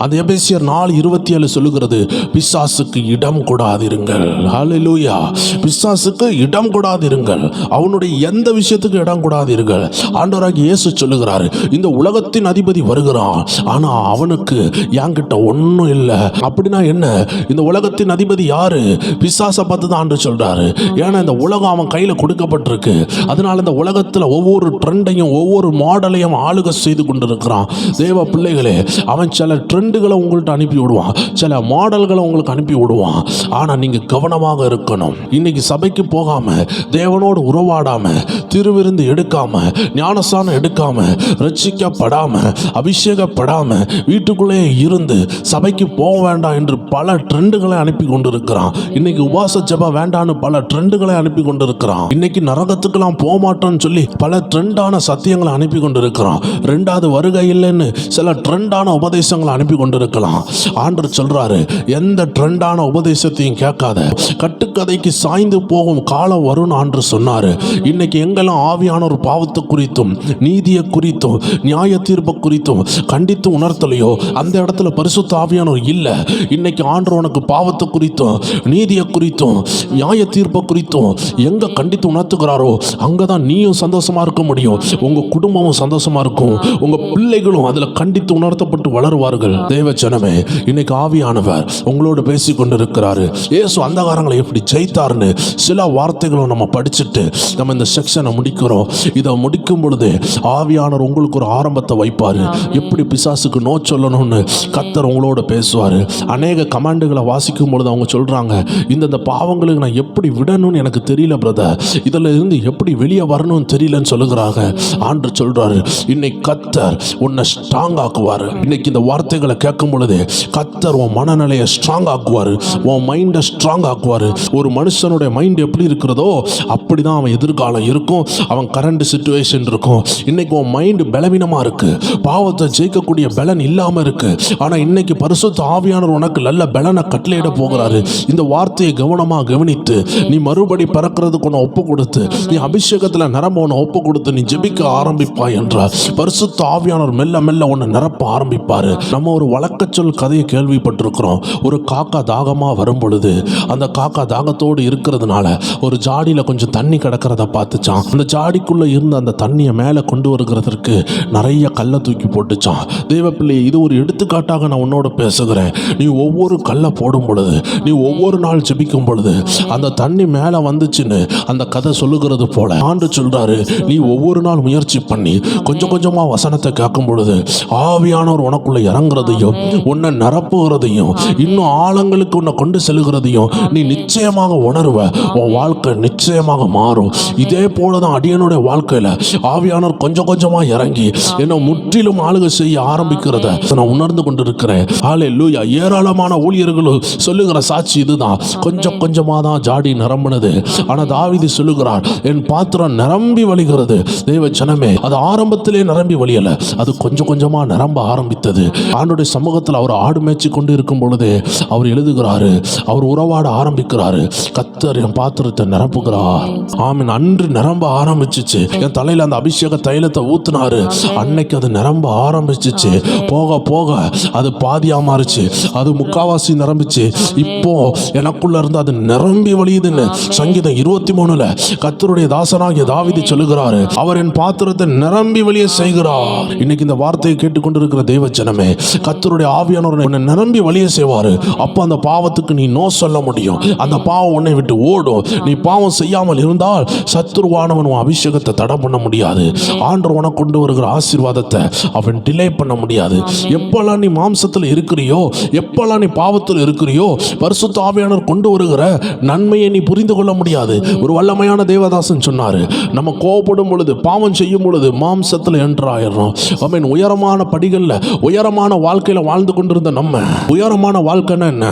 அந்த எபேசியர் 4:27 சொல்லுகிறது, பிசாசுக்கு இடம் கொடாதிருங்கள். ஹல்லேலூயா. பிசாசுக்கு இடம் கொடாதிருங்கள். அவனுடைய எந்த விஷயத்துக்கு இடம் கொடாதிருங்கள். ஆண்டவராகிய இயேசு சொல்லுகிறாரு, இந்த உலகத்தின் அதிபதி வருகிறான், ஆனா அவனுக்கு என்கிட்ட ஒன்றும் இல்லை. அப்படின்னா என்ன? இந்த உலகத்தின் அதிபதி யாரு? பிசாசை பார்த்து தான் ஆண்டு சொல்றாரு. ஏன்னா இந்த உலகம் அவன் கையில் கொடுக்கப்பட்டிருக்கு. அதனால இந்த உலகத்தில் ஒவ்வொரு ட்ரெண்டையும் ஒவ்வொரு மாடலையும் ஆளுகை செய்து கொண்டிருக்கிறான். தேவ பிள்ளைகளே, அவன் சில ட்ரெண்டுகளை உங்கள்கிட்ட அனுப்பி விடுவான், சில மாடல்களை உங்களுக்கு அனுப்பி விடுவான். ஆனால் நீங்கள் கவனமாக இருக்கணும். இன்னைக்கு சபைக்கு போகாம, தேவனோடு உறவாடாம, திருவிருந்து எடுக்காம, ஞானஸ்தானம் எடுக்காம, ரட்சிக்கப்படாம, அபிஷேகப்படாம வீட்டுக்குள்ளே இருந்து சபைக்கு போக வேண்டாம் என்று பல ட்ரெண்டுகளை அனுப்பி கொண்டிருக்கிறான். இன்னைக்கு உபாச ஜெபம் வேண்டான்னு பல ட்ரெண்டுகளை அனுப்பி கொண்டிருக்கிறான். இன்னைக்கு நரகத்துக்கெல்லாம் போக மாட்டோம்னு சொல்லி பல ட்ரெண்டான சத்தியங்களை அனுப்பி கொண்டிருக்கிறான். ரெண்டாவது வருகை இல்லைன்னு சில ட்ரெண்டான உபதேசங்களை அனுப்பி கொண்டிருக்கலாம். ஆண்டவர் சொல்றாரு, எந்த ட்ரெண்டான உபதேசத்தையும் கேட்காத, கட்டுக்கதைக்கு சாய்ந்து போகும் காலம் வரும்னு ஆண்டவர் சொன்னாரு. இன்னைக்கு எங்கெல்லாம் ஆவியான ஒரு பாவத்தை குறித்தும் நீதியை குறித்தும் நியாய தீர்ப்பை குறித்தும் கண்டித்து உணர்த்தலையோ அந்த இடத்துல பரிசுத்த ஆவியானவர் இல்லை. இன்னைக்கு ஆண்டவர் உனக்கு பாவத்தை குறித்தும் நீதியை குறித்தும் நியாய தீர்ப்பை குறித்தும் எங்க கண்டித்து உணர்த்துகிறாரோ அங்கதான் நீயும் சந்தோஷமா இருக்க முடியும், உங்க குடும்பமும் சந்தோஷமா இருக்கும், உங்க பிள்ளைகளும் அதுல கண்டித்து உணர்த்தப்பட்டு வளருவார்கள். தேவ ஜனமே, இன்னைக்கு ஆவியானவர் உங்களோடு பேசி கொண்டிருக்கிறாரு. இயேசு அந்தகாரங்களை எப்படி ஜெயித்தார்னு சில வார்த்தைகளை நம்ம படிச்சுட்டு நம்ம இந்த செக்ஷனை முடிக்கிறோம். இதை முடிக்கும் பொழுது ஆவியானவர் உங்களுக்கு ஒரு ஆரம்பத்தை வைப்பாரு. எப்படி பிசாசுக்கு நோ சொல்லணும்னு கர்த்தர் உங்களோட பேசுவார். அநேக கமாண்டுகளை வாசிக்கும் பொழுது அவங்க சொல்கிறாங்க, இந்த பாவங்களுக்கு நான் எப்படி விடணும்னு எனக்கு தெரியல பிரதர், இதில் இருந்து எப்படி வெளியே வரணும்னு தெரியலன்னு சொல்லுகிறாங்க. ஆண்டவர் சொல்கிறாரு, இன்னைக்கு கர்த்தர் உன்னை ஸ்ட்ராங் ஆக்குவார். இன்னைக்கு இந்த வார்த்தைகளை கேட்கும் பொழுது கர்த்தர் உன் மனநிலையை ஸ்ட்ராங் ஆக்குவார், உன் மைண்டை ஸ்ட்ராங் ஆக்குவார். ஒரு மனுஷனுடைய மைண்ட் எப்படி இருக்கிறதோ அப்படி தான் அவன் எதிர்காலம் இருக்கும், அவன் கரண்ட் சிச்சுவேஷன் இருக்கும். இன்னைக்கு உன் மைண்டு பலவீனமாக இருக்கு, பாவத்தை ஜெயிக்கக்கூடிய பலன் இல்லாமல் இருக்கு. ஆனால் இன்னைக்கு பரிசுத்த ஆவியானவர் உனக்கு நல்ல பலனை கட்டளையிட போகிறாரு. இந்த வார்த்தையை கவனமாக கவனித்து நீ மறுபடி பிறக்கிறதுக்கு உன்னை ஒப்பு கொடுத்து, நீ அபிஷேகத்தில் நிரம்ப உன்னை ஒப்பு கொடுத்து நீ ஜெபிக்க ஆரம்பிப்பாய் என்றார். பரிசுத்த ஆவியானவர் மெல்ல மெல்ல உன்னை நிரப்ப ஆரம்பிப்பாரு. நம்ம ஒரு வழக்கச்சொல் கதையை கேள்விப்பட்டிருக்கிறோம். ஒரு காக்கா தாகமாக வரும் பொழுது அந்த காக்கா தாகத்தோடு இருக்கிறதுனால ஒரு ஜாடியில் கொஞ்சம் தண்ணி கிடக்கிறத பார்த்துச்சான். அந்த ஜாடிக்குள்ளே இருந்த அந்த தண்ணியை மேலே கொண்டு வருகிறதற்கு நிறைய கல்லை தூக்கி போட்டுச்சான். தேவப்பிள்ளை, இது ஒரு எடுத்துக்காட்டாக நான் உன்னோட பேசுகிறேன். நீ ஒவ்வொரு கல்லை போடும் பொழுது, நீ ஒவ்வொரு நாள் ஜெபிக்கும் பொழுது அந்த தண்ணி மேலே வந்துச்சுன்னு அந்த கதை சொல்லுகிறது போல ஆண்டு சொல்றாரு, நீ ஒவ்வொரு நாள் முயற்சி பண்ணி கொஞ்சம் கொஞ்சமாக வசனத்தை கேட்கும் பொழுது ஆவியானவர் உனக்குள்ள இறங்குறதையும் உன்னை நிரப்புகிறதையும் இன்னும் ஆழங்களுக்கு உன்னை கொண்டு செல்கிறதையும் நீ நிச்சயமாக உணர்வ. உன் வாழ்க்கை நிச்சயமாக மாறும். இதே போலதான் அடியனுடைய வாழ்க்கையில ஆவியானவர் கொஞ்சம் கொஞ்சமா இறங்கி என்னை முற்றிலும் ஆளுகை செய்ய ஆரம்பிக்கிறத நான் உணர்ந்து கொண்டிருக்கிறேன். ஹல்லேலூயா. ஏராளமான ஊழியர்களும் சொல்லுகிற சாட்சி இதுதான். கொஞ்சம் கொஞ்சமா தான் ஜாடி நிரம்பினது. ஆனா தாவீது சொல்லுகிறார், என் பாத்திரம் நிரம்பி வழிகிறது. தேவ ஜனமே, அது ஆரம்பத்திலே நிரம்பி வழியல, அது கொஞ்சம் கொஞ்சமா நிரம்ப ஆரம்பித்தது. ஆண்டுடைய சமூகத்தில் அவர் ஆடு மேய்ச்சி கொண்டு இருக்கும் பொழுது அவர் எழுதுகிறாரு, அவர் உறவாட ஆரம்பிக்கிறாரு, கர்த்தர் என் பாத்திரத்தை நிரப்புகிறார். ஆமீன். அன்று நிரம்ப ஆரம்பிச்சிச்சு. என் தலையில அந்த அபிஷேக தைலத்தை ஊத்துனாரு. அன்னைக்கு அது நிரம்ப ஆரம்பிச்சிச்சு. போக போக அது பாதியா மாறுச்சு, அது முக்காவாசி நிரம்பிச்சு. இப்போ எனக்குள்ள இருந்து அது நிரம்பி வழியுதுன்னு சங்கீதம் 23ல கர்த்தருடைய தாசனாகிய தாவீது சொல்லுகிறாரு, அவர் என் பாத்திரத்தை நிரம்பி வழிய செய்கிறார். இன்னைக்கு இந்த வார்த்தையை கேட்டுக்கொண்டிருக்கிற தேவ ஜனமே, கர்த்தருடைய ஆவியானவர் உன்னை நிரம்பி வழிய செய்வாரு. அப்ப அந்த பாவத்துக்கு நீ நோ சொல்ல முடியும். அந்த பாவம் உன்னை விட்டு ஓடும். நீ பாவம் செய்யாமல் இருந்தால் சத்துருவானவன் உன் அபிஷேகத்தை தடை பண்ண முடியாது. ஆண்டவர் உனக்கு கொண்டு வருகிற ஆசீர்வாதத்தை அவன் டிலே பண்ண முடியாது. எப்பெல்லாம் நீ மாம்சத்தில் இருக்கிறியோ, எப்பெல்லாம் நீ பாவத்தில் இருக்கிறியோ, பரிசுத்த ஆவியானவர் கொண்டு வருகிற நன்மையை நீ புரிந்து கொள்ள முடியாது. ஒரு வல்லமையான தேவதாசன் சொன்னாரு, நம்ம கோபப்படும் பொழுது, பாவம் செய்யும் பொழுது மாம்சத்தில் என்றாயிரும். ஆமென். உயரமான படிகள்ல உயரமான வாழ்க்கையில வாழ்ந்து கொண்டிருந்த நம்ம, உயரமான வாழ்க்கைன்னா என்ன?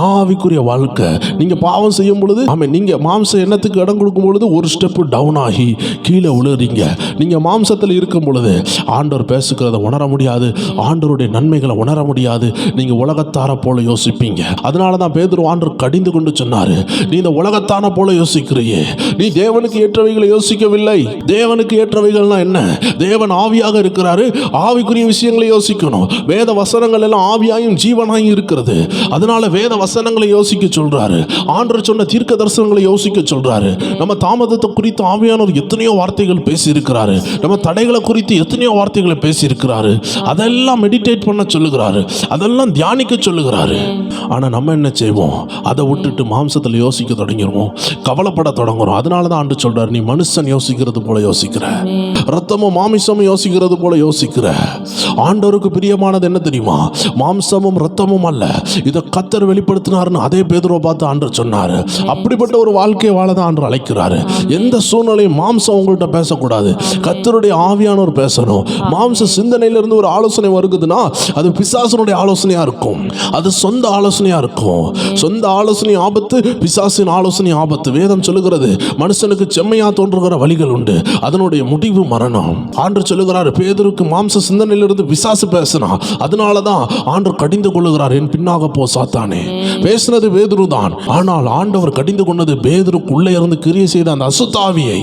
ஆவிக்குரிய வாழ்க்கை. நீங்க பாவம் செய்யும் பொழுது, ஆமென், நீங்க மாம்ச எண்ணத்துக்கு இடம் கொடுக்கும் பொழுது ஒரு ஸ்டெப் டவுன் ஆகி கீழே விழுறீங்க. நீங்க மாம்சத்தில் இருக்கும் பொழுது ஆண்டவர் பேசுகிறத உணர முடியாது, ஆண்டவருடைய நன்மைகளை உணர முடியாது. நீங்க உலகத்தார போல யோசிப்பீங்க. அதனாலதான் பேதுரு ஆண்டவர் கடிந்து கொண்டு சொன்னாரு, நீ இந்த உலகத்தான போல யோசிக்கிறியே, நீ தேவனுக்கு ஏற்றவைகளை யோசிக்கவில்லை. தேவனுக்கு ஏற்றவைகள்னா என்ன? தேவன் ஆவியாக இருக்கிறாரு, ஆவிக்குரிய விஷயங்களை யோசிக்கணும். வேத வசனங்கள் எல்லாம் ஆவியாயும் ஜீவனாயும் இருக்கிறது. அதனால வேத வசனங்களை யோசிக்க சொல்றாரு. ஆண்டவர் சொன்ன தீர்க்க தரிசனங்களை யோசிக்க சொல்றாரு. நம்ம தாமதத்தை குறித்து ஆவியானவர் எத்தனையோ வார்த்தைகள் பேசி இருக்கிறாரு. நம்ம தடைகளை குறித்து எத்தனையோ வார்த்தைகளை பேசி இருக்கிறாரு. அதெல்லாம் மெடிடேட் பண்ண சொல்லுகிறாரு, அதெல்லாம் தியானிக்க சொல்லுகிறாரு. ஆனா நம்ம என்ன செய்வோம்? அதை விட்டுட்டு மாம்சத்தில் யோசிக்க தொடங்கிடுவோம், கவலைப்பட தொடங்குறோம். அதனால தான் ஆண்டு சொல்றாரு, நீ மனுஷன் யோசிக்கிறது போல யோசிக்காத. யோசிக்கிற, ரத்தமும் மாமிசமும் யோசிக்கிறது போல யோசிக்கிற. ஆண்டவருக்கு பிரியமானது என்ன தெரியுமா? மாம்சமும் ரத்தமும் அல்ல, இதை கர்த்தர் வெளிப்படுத்தினார்னு அதே பேதுருவை பார்த்து ஆண்டவர் சொன்னாரு. அப்படிப்பட்ட ஒரு வாழ்க்கையை வாழதான் ஆண்டவர் அழைக்கிறாரு. எந்த சூழ்நிலையும் மாம்சம் உங்கள்கிட்ட பேசக்கூடாது, கர்த்தருடைய ஆவியானவர் பேசணும். மாம்ச சிந்தனையிலிருந்து ஒரு ஆலோசனை வருகுதுன்னா அது பிசாசனுடைய ஆலோசனையா இருக்கும், அது சொந்த ஆலோசனையா இருக்கும். சொந்த ஆலோசனை ஆபத்து, பிசாசின் ஆலோசனை ஆபத்து. வேதம் சொல்லுகிறது, மனுஷனுக்கு செம்மையா தோன்றுகிற வழிகள் உண்டு, அதனுடைய முடிவு மரணம். ஆண்டவர் சொல்லுகிறார், பேதுருக்கு மாம்ச சிந்தனையிலிருந்து பிசாசு பேசினா, அதனாலதான் ஆண்டவர் கடிந்து கொள்ளுகிறார், என் பின்னாக போ சாத்தானே. பேசினது பேதுரு தான், ஆனால் ஆண்டவர் கடிந்து கொண்டது பேதுருக்கு உள்ளே இருந்து கிரியை செய்த அந்த அசுத்தாவியை.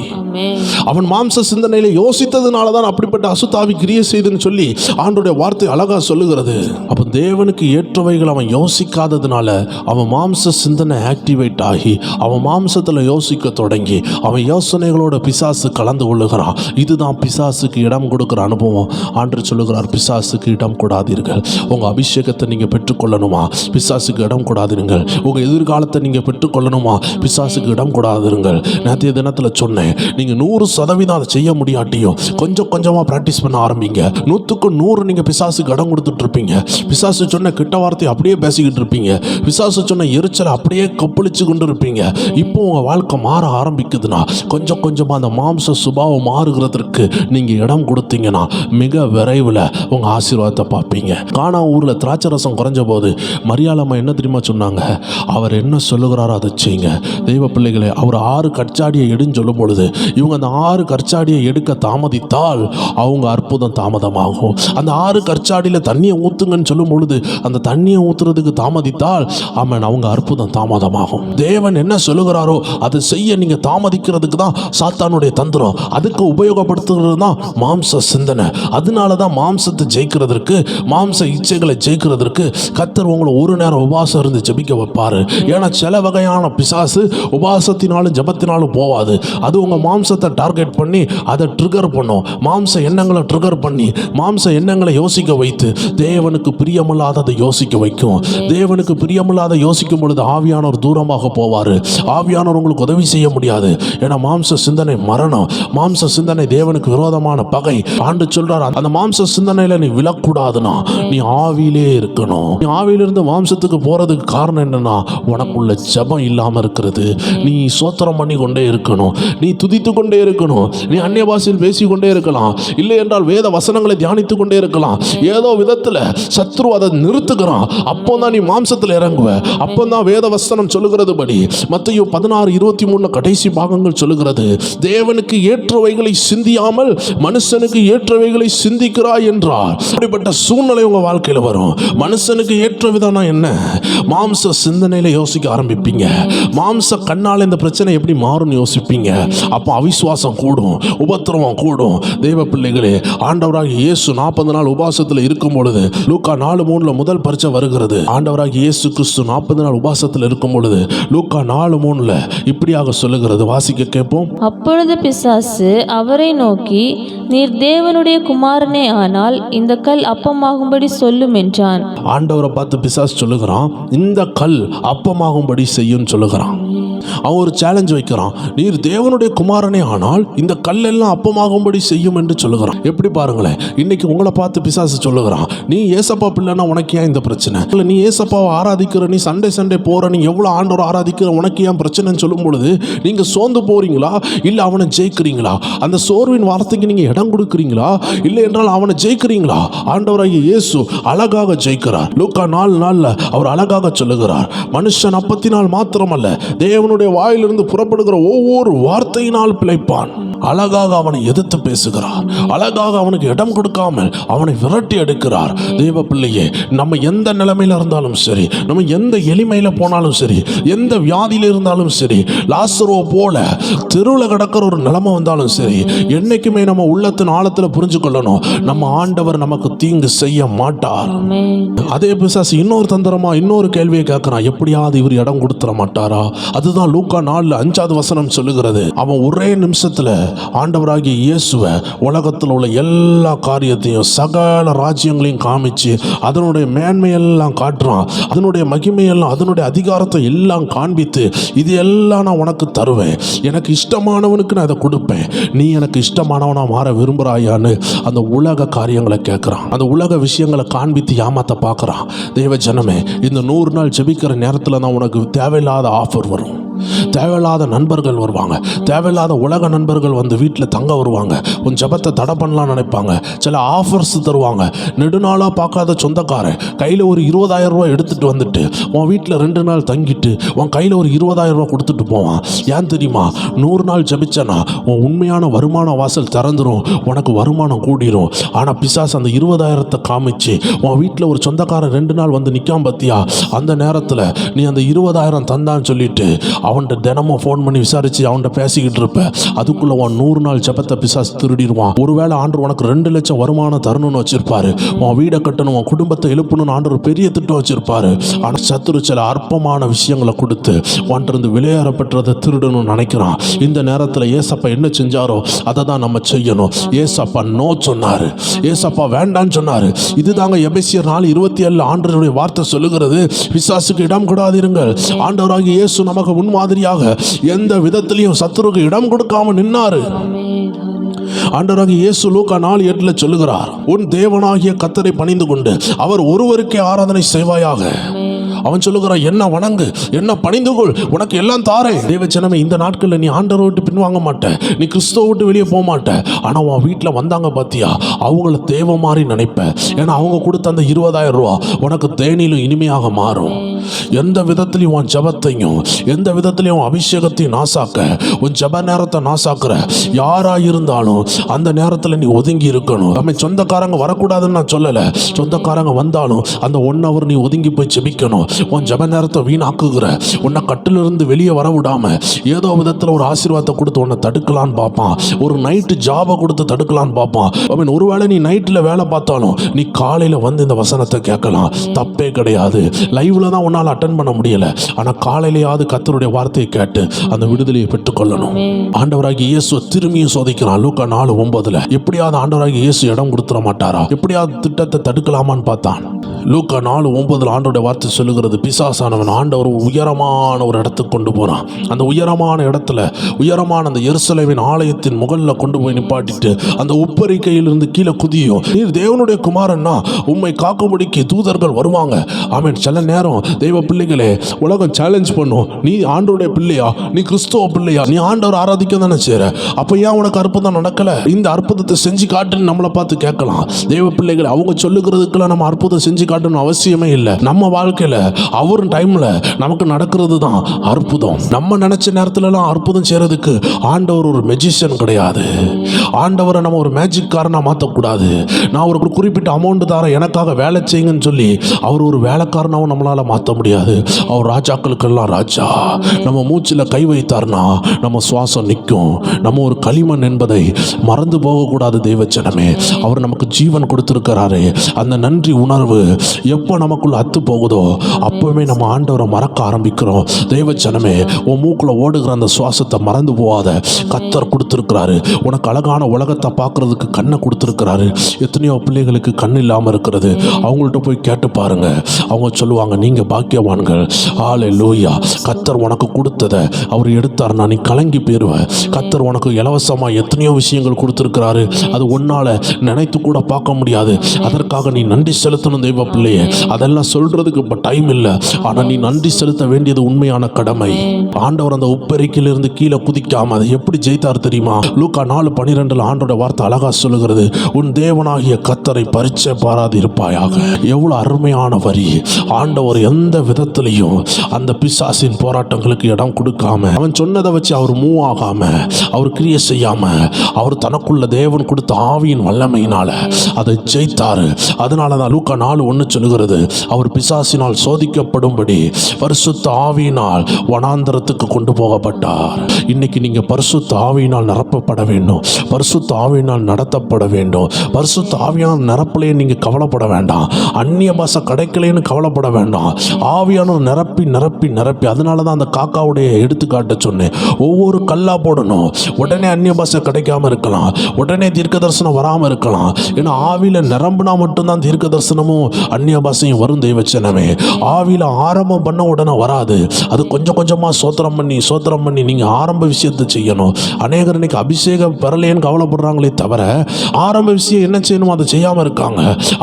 அவன் மாம்ச சிந்தனையில யோசித்ததுனாலதான் அப்படிப்பட்ட அசுத்தாவி கிரியை செய்துன்னு சொல்லி ஆண்டவருடைய வார்த்தை அழகா சொல்லுகிறது. அப்ப தேவனுக்கு ஏற்றவைகள் அவன் யோசிக்காததுனால அவன் மாம்ச சிந்தனை ஆக்டிவேட் ஆகி அவன் மாம்சத்துல யோசிக்க தொடங்கி அவன் யோசனைகளோட பிசாசு கலந்து கொள்ளுகிறான். இதுதான் பிசாசுக்கு இடம் கொடுக்கிற அனுபவம். ஆண்டவர் சொல்லுகிறார், பிசாசுக்கு இடம் கொடாதீர்கள். உங்க அபிஷேகத்தை நீங்க பெற்றுக்கொள்ளணுமா? பிசாசுக்கு இடம் கொடாதீர்கள். உங்க எதிர்காலத்தை நீங்க பெற்றுக்கொள்ளணுமா? பிசாசுக்கு இடம் கொடாதீர்கள். நேற்றைய தினத்துல சொன்னேன், நீங்க 100% அதை செய்ய முடியாட்டியும் கொஞ்சம் கொஞ்சமா பிராக்டிஸ் பண்ண ஆரம்பிங்க. 100க்கு 100 நீங்க பிசாசுக்கு இடம் கொடுத்துட்டு இருப்பீங்க. பிசாசு சொன்ன கிட்ட வார்த்தை அப்படியே பேசிக்கிட்டு இருப்பீங்க. பிசாசு சொன்ன எரிச்சலை அப்படியே கப்பளிச்சு கொண்டு இருப்பீங்க. இப்போ உங்க வாழ்க்கை மாற ஆரம்பிக்குதுன்னா கொஞ்சம் கொஞ்சமா அந்த மாம்ச சுபாவம் மாறுகிறதுக்கு நீங்க இடம் கொடுத்தீங்கன்னா மிக விரைவில் உங்க ஆசீர்வாதத்தை பார்ப்பீங்க. கானா ஊர்ல திராட்சை ரசம் குறைஞ்ச போது மரியாளம்மா என்ன தெரியுமா சொன்னாங்க? அவர் என்ன சொல்லுகிறாரோ அதை செய்யுங்க. தெய்வ பிள்ளைகளே, அவர் 6 கற்சாடியை எடுன்னு சொல்லும் பொழுது இவங்க அந்த 6 கற்சாடியை எடுக்க தாமதித்தால் அவங்க அற்புதம் தாமதமாகும். அந்த 6 கற்சாடியில தண்ணியை ஊத்துங்கன்னு சொல்லும் பொழுது அந்த தண்ணியை ஊத்துறதுக்கு தாமதித்தால் ஆமென், அவங்க அற்புதம் தாமதமாகும். தேவன் என்ன சொல்லுகிறாரோ அதை செய்ய நீங்க தாமதிக்கிறதுக்கு தான் சாத்தானுடைய தந்திரம். அதுக்கு உபயோகப்படுத்துகிறது தான் மாம்ச சிந்தனை. அதனால தான் மாம்சத்தை ஜெயிக்கிறதுக்கு, மாம்ச இச்சைகளை ஜெயிக்கிறதுக்கு கர்த்தர் உங்களை ஒரு நேரம் உபாசம் இருந்து ஜெபிக்க வைப்பாரு. ஏன்னா சில வகையான பிசாசு உபாசத்தினாலும் ஜபத்தினாலும் போவாது. அது உங்க மாம்சத்தை டார்கெட் பண்ணி அதை ட்ரிகர் பண்ணும். மாம்ச எண்ணங்களை ட்ரிகர் பண்ணி மாம்ச எண்ணங்களை யோசிக்க வைத்து தேவனுக்கு பிரியமில்லாததை யோசிக்க வைக்கும். தேவனுக்கு பிரியமில்லாத யோசிக்கும் பொழுது ஆவியானவர் தூரமாக போவார். ஆவியானவர் உங்களுக்கு உதவி செய்ய முடியாது. ஏன்னா மாம்ச சிந்தனை மரணம், மாம்ச சிந்தனை தேவனுக்கு விரோதமான பகை. ஆண்டு சொல்றார், அந்த மாம்ச சிந்தனையில நீ விழக்கூடாதுன்னா நீ ஆவியிலே இருக்கணும். நீ ஆவியிலிருந்து மாம்சத்துக்கு போறதுக்கு காரணம் என்னன்னா உனக்குள்ள ஜபம் இல்லாம இருக்கிறது. நீ சோத்திரம் பண்ணி கொண்டே இருக்கணும், நீ துதித்து கொண்டே இருக்கணும், நீ அந்நிய பாஷையில் பேசிக்கொண்டே இருக்கலாம், இல்லை என்றால் வேத வசனங்களை தியானித்து கொண்டே இருக்கலாம். ஏதோ விதத்துல சத்ரு அதை நிறுத்துகிறான். அப்போ தான் நீ மாம்சத்தில் இறங்குவ. அப்போ தான் வேத வசனம் சொல்லுகிறது படி மத்தேயு 16:23 கடைசி பாகங்கள் சொல்லுகிறது, தேவனுக்கு ஏற்றவைகளை சிந்தியாமல் மனுஷனுக்கு ஏற்றவைகளை சிந்திக்கிறாய் என்றார். அப்படிப்பட்ட சூழ்நிலை உங்க வாழ்க்கையில வரும். மனுஷனுக்கு ஏற்ற விதம்னா என்ன? மாம்ச சிந்தனையில யோசிக்க ஆரம்பிப்பீங்க. மாம்ச கண்ணால் இந்த பிரச்சனை எப்படி மாறும்னு யோசிப்பீங்க. அப்போ அவிசுவாசம் கூடும், உபத்திரவம் கூடும். தெய்வ பிள்ளைகளே, ஆண்டவராகிய இயேசு 40 நாள் உபாசத்தில் இருக்கும் பொழுது லூக்கா 4:3 முதல் பரிச்சை வருகிறது. ஆண்டவராகிய இயேசு கிறிஸ்து 40 நாள் உபாசத்தில் இருக்கும் பொழுது லூக்கா 4:3 இப்படியாக சொல்லுகிறது. வாசிக்க கேட்போம். அப்பொழுது பிசாசு அவரை நோக்கி, நீர் தேவனுடைய குமாரனே ஆனால் இந்த கல் அப்பமாகும்படி சொல்லும் என்றான். ஆண்டவரை பார்த்து பிசாசு சொல்லுகிறான், இந்த கல் அப்பமாகும்படி செய்யும் சொல்லுகிறான். அவன் ஒரு சேலஞ்ச் வைக்கிறான், நீர் தேவனுடைய குமாரனே ஆனால் இந்த கல்லெல்லாம் அப்பமாகும்படி செய்யும் என்று சொல்லுகிறான். எப்படி பாருங்களேன், இன்னைக்கு உங்களை பார்த்து பிசாசு சொல்லுகிறான், நீ ஏசப்பா பிள்ளைன்னா உனக்கு ஏன் இந்த பிரச்சனை? இல்லை, நீ ஏசப்பாவை ஆராதிக்கிற, நீ சண்டே போற, நீ எவ்வளோ ஆண்டவரை ஆராதிக்கிற, உனக்கு ஏன் பிரச்சனைன்னு சொல்லும் பொழுது நீங்க சோர்ந்து போறீங்களா? இல்லை அவனை ஜெயிக்கிறீங்களா? அந்த சோர்வின் வார்த்தைக்கு நீங்க இடம் கொடுக்குறீங்களா? இல்லை என்றால் அவனை ஜெயிக்கிறீங்களா? ஆண்டவராகிய இயேசு அழகாக ஜெயிக்கிறார். லூக்கா 4:4 அவர் அழகாக சொல்லுகிறார், மனுஷன் அப்பத்தினால் மாத்திரமல்ல தேவனுடைய வாயிலிருந்து புறப்படுகிற ஒவ்வொரு வார்த்தையினால் பிழைப்பான். அழகாக அவனை எதிர்த்து பேசுகிறார். அழகாக அவனுக்கு இடம் கொடுக்காமல் அவனை விரட்டி எடுக்கிறார். தெய்வ பிள்ளையே, நம்ம எந்த நிலைமையில இருந்தாலும் சரி, நம்ம எந்த எளிமையில போனாலும் சரி, எந்த வியாதியில இருந்தாலும் சரி, லாசரோ போல தெருவில் கிடக்கிற ஒரு நிலைமை வந்தாலும் சரி, என்னைக்குமே நம்ம உள்ளத்தின் ஆழத்தில் புரிஞ்சு கொள்ளணும், நம்ம ஆண்டவர் நமக்கு தீங்கு செய்ய மாட்டார். அதே பிசாசு இன்னொரு தந்திரமா இன்னொரு கேள்வியை கேட்கிறான், எப்படியாவது இவர் இடம் கொடுத்துட மாட்டாரா? அதுதான் லூக்கா 4:5 சொல்லுகிறது. அவன் ஒரே நிமிஷத்துல ஆண்டவராகிய இயேசுவை உலகத்தில் உள்ள எல்லா காரியத்தையும் சகல ராஜ்யங்களையும் காமிச்சு அதனுடைய மேன்மையெல்லாம் காட்டுறான், அதனுடைய மகிமையெல்லாம், அதனுடைய அதிகாரத்தை எல்லாம் காண்பித்து, இது எல்லாம் நான் உனக்கு தருவேன், எனக்கு இஷ்டமானவனுக்கு நான் அதை கொடுப்பேன், நீ எனக்கு இஷ்டமானவனா மாற விரும்புகிறாயான்னு அந்த உலக காரியங்களை கேட்குறான். அந்த உலக விஷயங்களை காண்பித்து ஏமாத்த பார்க்குறான். தெய்வ ஜனமே, இந்த 100 நாள் ஜெபிக்கிற நேரத்தில் தான் உனக்கு தேவையில்லாத ஆஃபர் வரும். தேவையில்லாத நண்பர்கள் வருவாங்க. தேவையில்லாத உலக நண்பர்கள் வந்து வீட்டில் தங்க வருவாங்க. உன் ஜபத்தை தடை பண்ணலாம் நினைப்பாங்க. சில ஆஃபர்ஸ் தருவாங்க. நெடுநாளாக பார்க்காத சொந்தக்காரன் கையில் ஒரு 20,000 ரூபா எடுத்துகிட்டு வந்துட்டு உன் வீட்டில் 2 நாள் தங்கிட்டு உன் கையில் ஒரு 20,000 ரூபா கொடுத்துட்டு போவான். ஏன் தெரியுமா? 100 நாள் ஜபிச்சனா உன் உண்மையான வருமான வாசல் திறந்துடும், உனக்கு வருமானம் கூடிரும். ஆனால் பிசாசு அந்த 20,000 காமிச்சு உன் வீட்டில் ஒரு சொந்தக்காரன் 2 நாள் வந்து நிற்காம பத்தியா, அந்த நேரத்தில் நீ அந்த 20,000 தந்தான்னு சொல்லிட்டு அவன்கிட்ட தினமும் ஃபோன் பண்ணி விசாரித்து அவன்கிட்ட பேசிக்கிட்டு இருப்ப. அதுக்குள்ளே உன் 100 நாள் ஜபத்தை பிசாசு திருடிடுவான். ஒருவேளை ஆண்டவர் உனக்கு 2 லட்சம் வருமானம் தரணும்னு வச்சிருப்பாரு. உன் வீடை கட்டணும், உன் குடும்பத்தை எழுப்பணும்னு ஆண்டவர் பெரிய திட்டம் வச்சிருப்பாரு. ஆனால் சத்துரு சில அற்பமான விஷயங்களை கொடுத்து உன்கிட்ட விளையாடப்பட்டதை திருடணும்னு நினைக்கிறான். இந்த நேரத்தில் ஏசப்பா என்ன செஞ்சாரோ அதை தான் நம்ம செய்யணும். ஏசப்பா நோ சொன்னார், ஏசப்பா வேண்டான்னு சொன்னார். இதுதாங்க எபேசியர் 4:27 ஆண்டவருடைய வார்த்தை சொல்லுகிறது. பிசாசுக்கு இடம் கொடாதிருங்கள். ஆண்டவராகிய இயேசு நமக்கு முன்மாதிரியாக எந்த விதத்திலையும் சத்துருக்கு இடம் கொடுக்காம நின்னாரு. ஆண்டவராகிய இயேசு லூக்கா 4:8 சொல்லுகிறார், உன் தேவனாகிய கர்த்தரை பணிந்து கொண்டு அவர் ஒருவருக்கே ஆராதனை செய்வாயாக. அவன் சொல்லுகிறான், என்ன வணங்கு, என்ன பணிந்துகொள், உனக்கு எல்லாம் தாரேன். தேவச்சனமே, இந்த நாட்களில் நீ ஆண்டவரை விட்டு பின்வாங்க மாட்டேன், நீ கிறிஸ்துவை விட்டு வெளியே போக மாட்டேன். ஆனால் உன் வீட்டில் வந்தாங்க பார்த்தியா, அவங்கள தேவ மாதிரி நினைப்பேன். ஏன்னா அவங்க கொடுத்த அந்த 20,000 ரூபா உனக்கு தேனிலும் இனிமையாக மாறும். எந்த விதத்திலையும் உன் ஜபத்தையும் எந்த விதத்திலையும் உன் அபிஷேகத்தையும் நாசாக்க, உன் ஜப நேரத்தை நாசாக்குற யாரா இருந்தாலும் அந்த நேரத்தில் நீ ஒதுங்கி இருக்கணும். நம்ம சொந்தக்காரங்க வரக்கூடாதுன்னு நான் சொல்லலை. சொந்தக்காரங்க வந்தாலும் அந்த 1 hour நீ ஒதுங்கி போய் ஜெபிக்கணும். உன் ஜப நேரத்தை வீணாக்குகிற, உன்னை கட்டிலிருந்து வெளியே வர விடாம ஏதோ விதத்தில் ஒரு ஆசீர்வாதத்தை கொடுத்து உன்னை தடுக்கலான்னு பார்ப்பான். ஒரு நைட்டு ஜாபை கொடுத்து தடுக்கலான்னு பார்ப்பான். ஒருவேளை நீ நைட்டில் வேலை பார்த்தாலும் நீ காலையில் வந்து இந்த வசனத்தை கேட்கலாம், தப்பே கிடையாது. லைவ்ல தான் உன்னால் அட்டன் பண்ண முடியல, ஆனால் காலையிலேயாவது கர்த்தருடைய வார்த்தையை கேட்டு அந்த விடுதலையை பெற்றுக்கொள்ளணும். ஆண்டவராகிய இயேசு திரும்பியும் சோதிக்கிறான். லூக்கா 4:9 எப்படியாவது ஆண்டவராகிய இயேசு இடம் கொடுத்துட மாட்டாரா, எப்படியாவது திட்டத்தை தடுக்கலாமான்னு பார்த்தான். லூக்கா 4:9 ஆண்டவருடைய வார்த்தை சொல்லுகிறது, பிசாசானவன் ஆண்டவர் உயரமான ஒரு இடத்துக்கு கொண்டு போறான். அந்த உயரமான இடத்துல, உயரமான அந்த எருசலேமின் ஆலயத்தின் முகல்ல கொண்டு போய் நிப்பாட்டிட்டு அந்த உப்பரிக்கையிலிருந்து கீழே குதியும், நீர் தேவனுடைய குமாரன்னா உம்மை காக்கும்படிக்கு தூதர்கள் வருவாங்க. ஆமென். சில நேரம் தெய்வ பிள்ளைகளே, உலகம் சேலஞ்ச் பண்ணும், நீ ஆண்டவருடைய பிள்ளையா, நீ கிறிஸ்துவ பிள்ளையா, நீ ஆண்டவர் ஆராதிக்க தானே செய்ற, அப்ப ஏன் உனக்கு அற்புதம் நடக்கல, இந்த அற்புதத்தை செஞ்சு காட்டுன்னு நம்மளை பார்த்து கேட்கலாம். தெய்வ பிள்ளைகளை, அவங்க சொல்லுகிறதுக்கெல்லாம் நம்ம அற்புதம் செஞ்சு காட்டணும் அவசியமே இல்லை. நம்ம வாழ்க்கையில அவர் டைம்ல நமக்கு நடக்கிறது தான் அற்புதம். நம்ம நினைச்ச நேரத்துலலாம் அற்புதம் செய்யறதுக்கு ஆண்டவர் ஒரு மெஜிஷியன் கிடையாது. ஆண்டவரை நம்ம ஒரு மேஜிக் காரனா மாற்றக்கூடாது. நான் ஒரு குறிப்பிட்ட அமௌண்ட் தரேன், எனக்காக வேலை செய்யுங்கன்னு சொல்லி அவர் ஒரு வேலைக்காரனாவும் நம்மளால மாற்ற முடியாது. அவர் ராஜாக்களுக்கெல்லாம் ராஜா. நம்ம மூச்சில் கை வைத்தார்னா நம்ம சுவாசம் நிற்கும். நம்ம ஒரு களிமண் என்பதை மறந்து போகக்கூடாது. தெய்வச்சனமே, அவர் நமக்கு ஜீவன் கொடுத்திருக்கிறாரு. அந்த நன்றி உணர்வு எப்போ நமக்குள்ள அத்து போகுதோ அப்பவுமே நம்ம ஆண்டவரை மறக்க ஆரம்பிக்கிறோம். தெய்வச்சனமே, உன் மூக்குல ஓடுகிற அந்த சுவாசத்தை மறந்து போகாத. கர்த்தர் கொடுத்திருக்கிறாரு. உனக்கு அழகான உலகத்தை பார்க்கறதுக்கு கண்ணை கொடுத்திருக்கிறாரு. எத்தனையோ பிள்ளைகளுக்கு கண் இல்லாமல் இருக்கிறது. அவங்கள்ட்ட போய் கேட்டு பாருங்க, அவங்க சொல்லுவாங்க, நீங்க பாக்கியவான்கள். ஹல்லேலூயா. கர்த்தர் உனக்கு கொடுத்ததை அவர் எடுத்தார்னா நீ கலங்கி போயிருவ. கர்த்தர் உனக்கு இலவசமா எத்தனையோ விஷயங்கள் கொடுத்திருக்கிறாரு. அது உன்னால நினைத்து கூட பார்க்க முடியாது. அதற்காக நீ நன்றி செலுத்தணும் தெய்வ பிள்ளையே. அதெல்லாம் சொல்றதுக்கு இப்போ டைம் இல்லை. ஆனால் நீ நன்றி செலுத்த வேண்டியது உண்மையான கடமை. ஆண்டவர் அந்த உப்பரிக்கையிலிருந்து கீழே குதிக்காம அதை எப்படி ஜெயித்தார் தெரியுமா? லூக்கா 4:12 ஆண்டோட வார்த்தை அழகா சொல்லுகிறது, உன் தேவனாகிய கர்த்தரை பரீட்சை பாராது இருப்பாயாக. எவ்வளவு அருமையான வரி. ஆண்டவர் எந்த விதத்திலையும் அந்த பிசாசின் போராட்டங்களுக்கு இடம் கொடுக்காம, அவன் சொன்னதை வச்சு அவர் மூவ் ஆகாம, அவர் கிரியை செய்யாம, அவர் தனக்குள்ள தேவன் கொடுத்த ஆவியின் வல்லமையினால அதை ஜெயித்தாரு. அதனாலதான் லூக்கா 4:1 சொல்லுகிறது, அவர் பிசாசினால் சோதிக்கப்படும்படி பரிசுத்த ஆவியினால் வனாந்தரத்துக்கு கொண்டு போகப்பட்டார். இன்னைக்கு நீங்க பரிசுத்த ஆவியினால் நிரப்பப்பட வேண்டும். பரிசுத்த ஆவியினால் நடத்தப்பட வேண்டும். பரிசுத்த ஆவியானவர் நிரப்பலையே நீங்க கவலைப்பட வேண்டாம். அந்நிய பாஷை கிடைக்கலைன்னு கவலைப்பட வேண்டாம். ஆவியானவர் நிரப்பி நிரப்பி நிரப்பி. அதனால தான் அந்த காக்காவுடைய எடுத்துக்காட்ட சொன்னேன். ஒவ்வொரு கல்லா போடணும். உடனே அந்நிய பாஷை கிடைக்காம இருக்கலாம், உடனே தீர்க்க தரிசனம் வராமல் இருக்கலாம். ஏன்னா ஆவியில நிரம்பினா மட்டும்தான் தீர்க்க தரிசனமும் அந்நிய பாஷையும் வரும் தெய்வச்சனமே. ஆவியில் ஆரம்பம் பண்ண உடனே வராது. அது கொஞ்சம் கொஞ்சமாக சோத்திரம் பண்ணி நீங்கள் ஆரம்ப விஷயத்தை செய்யணும். அநேகர் இன்னைக்கு அபிஷேகம் பெறலேன்னு கவலைப்படுறாங்களே தவிர ஆரம்ப விஷயம் என்ன செய்யணுமோ அதை செய்யாமல் இருக்காங்க.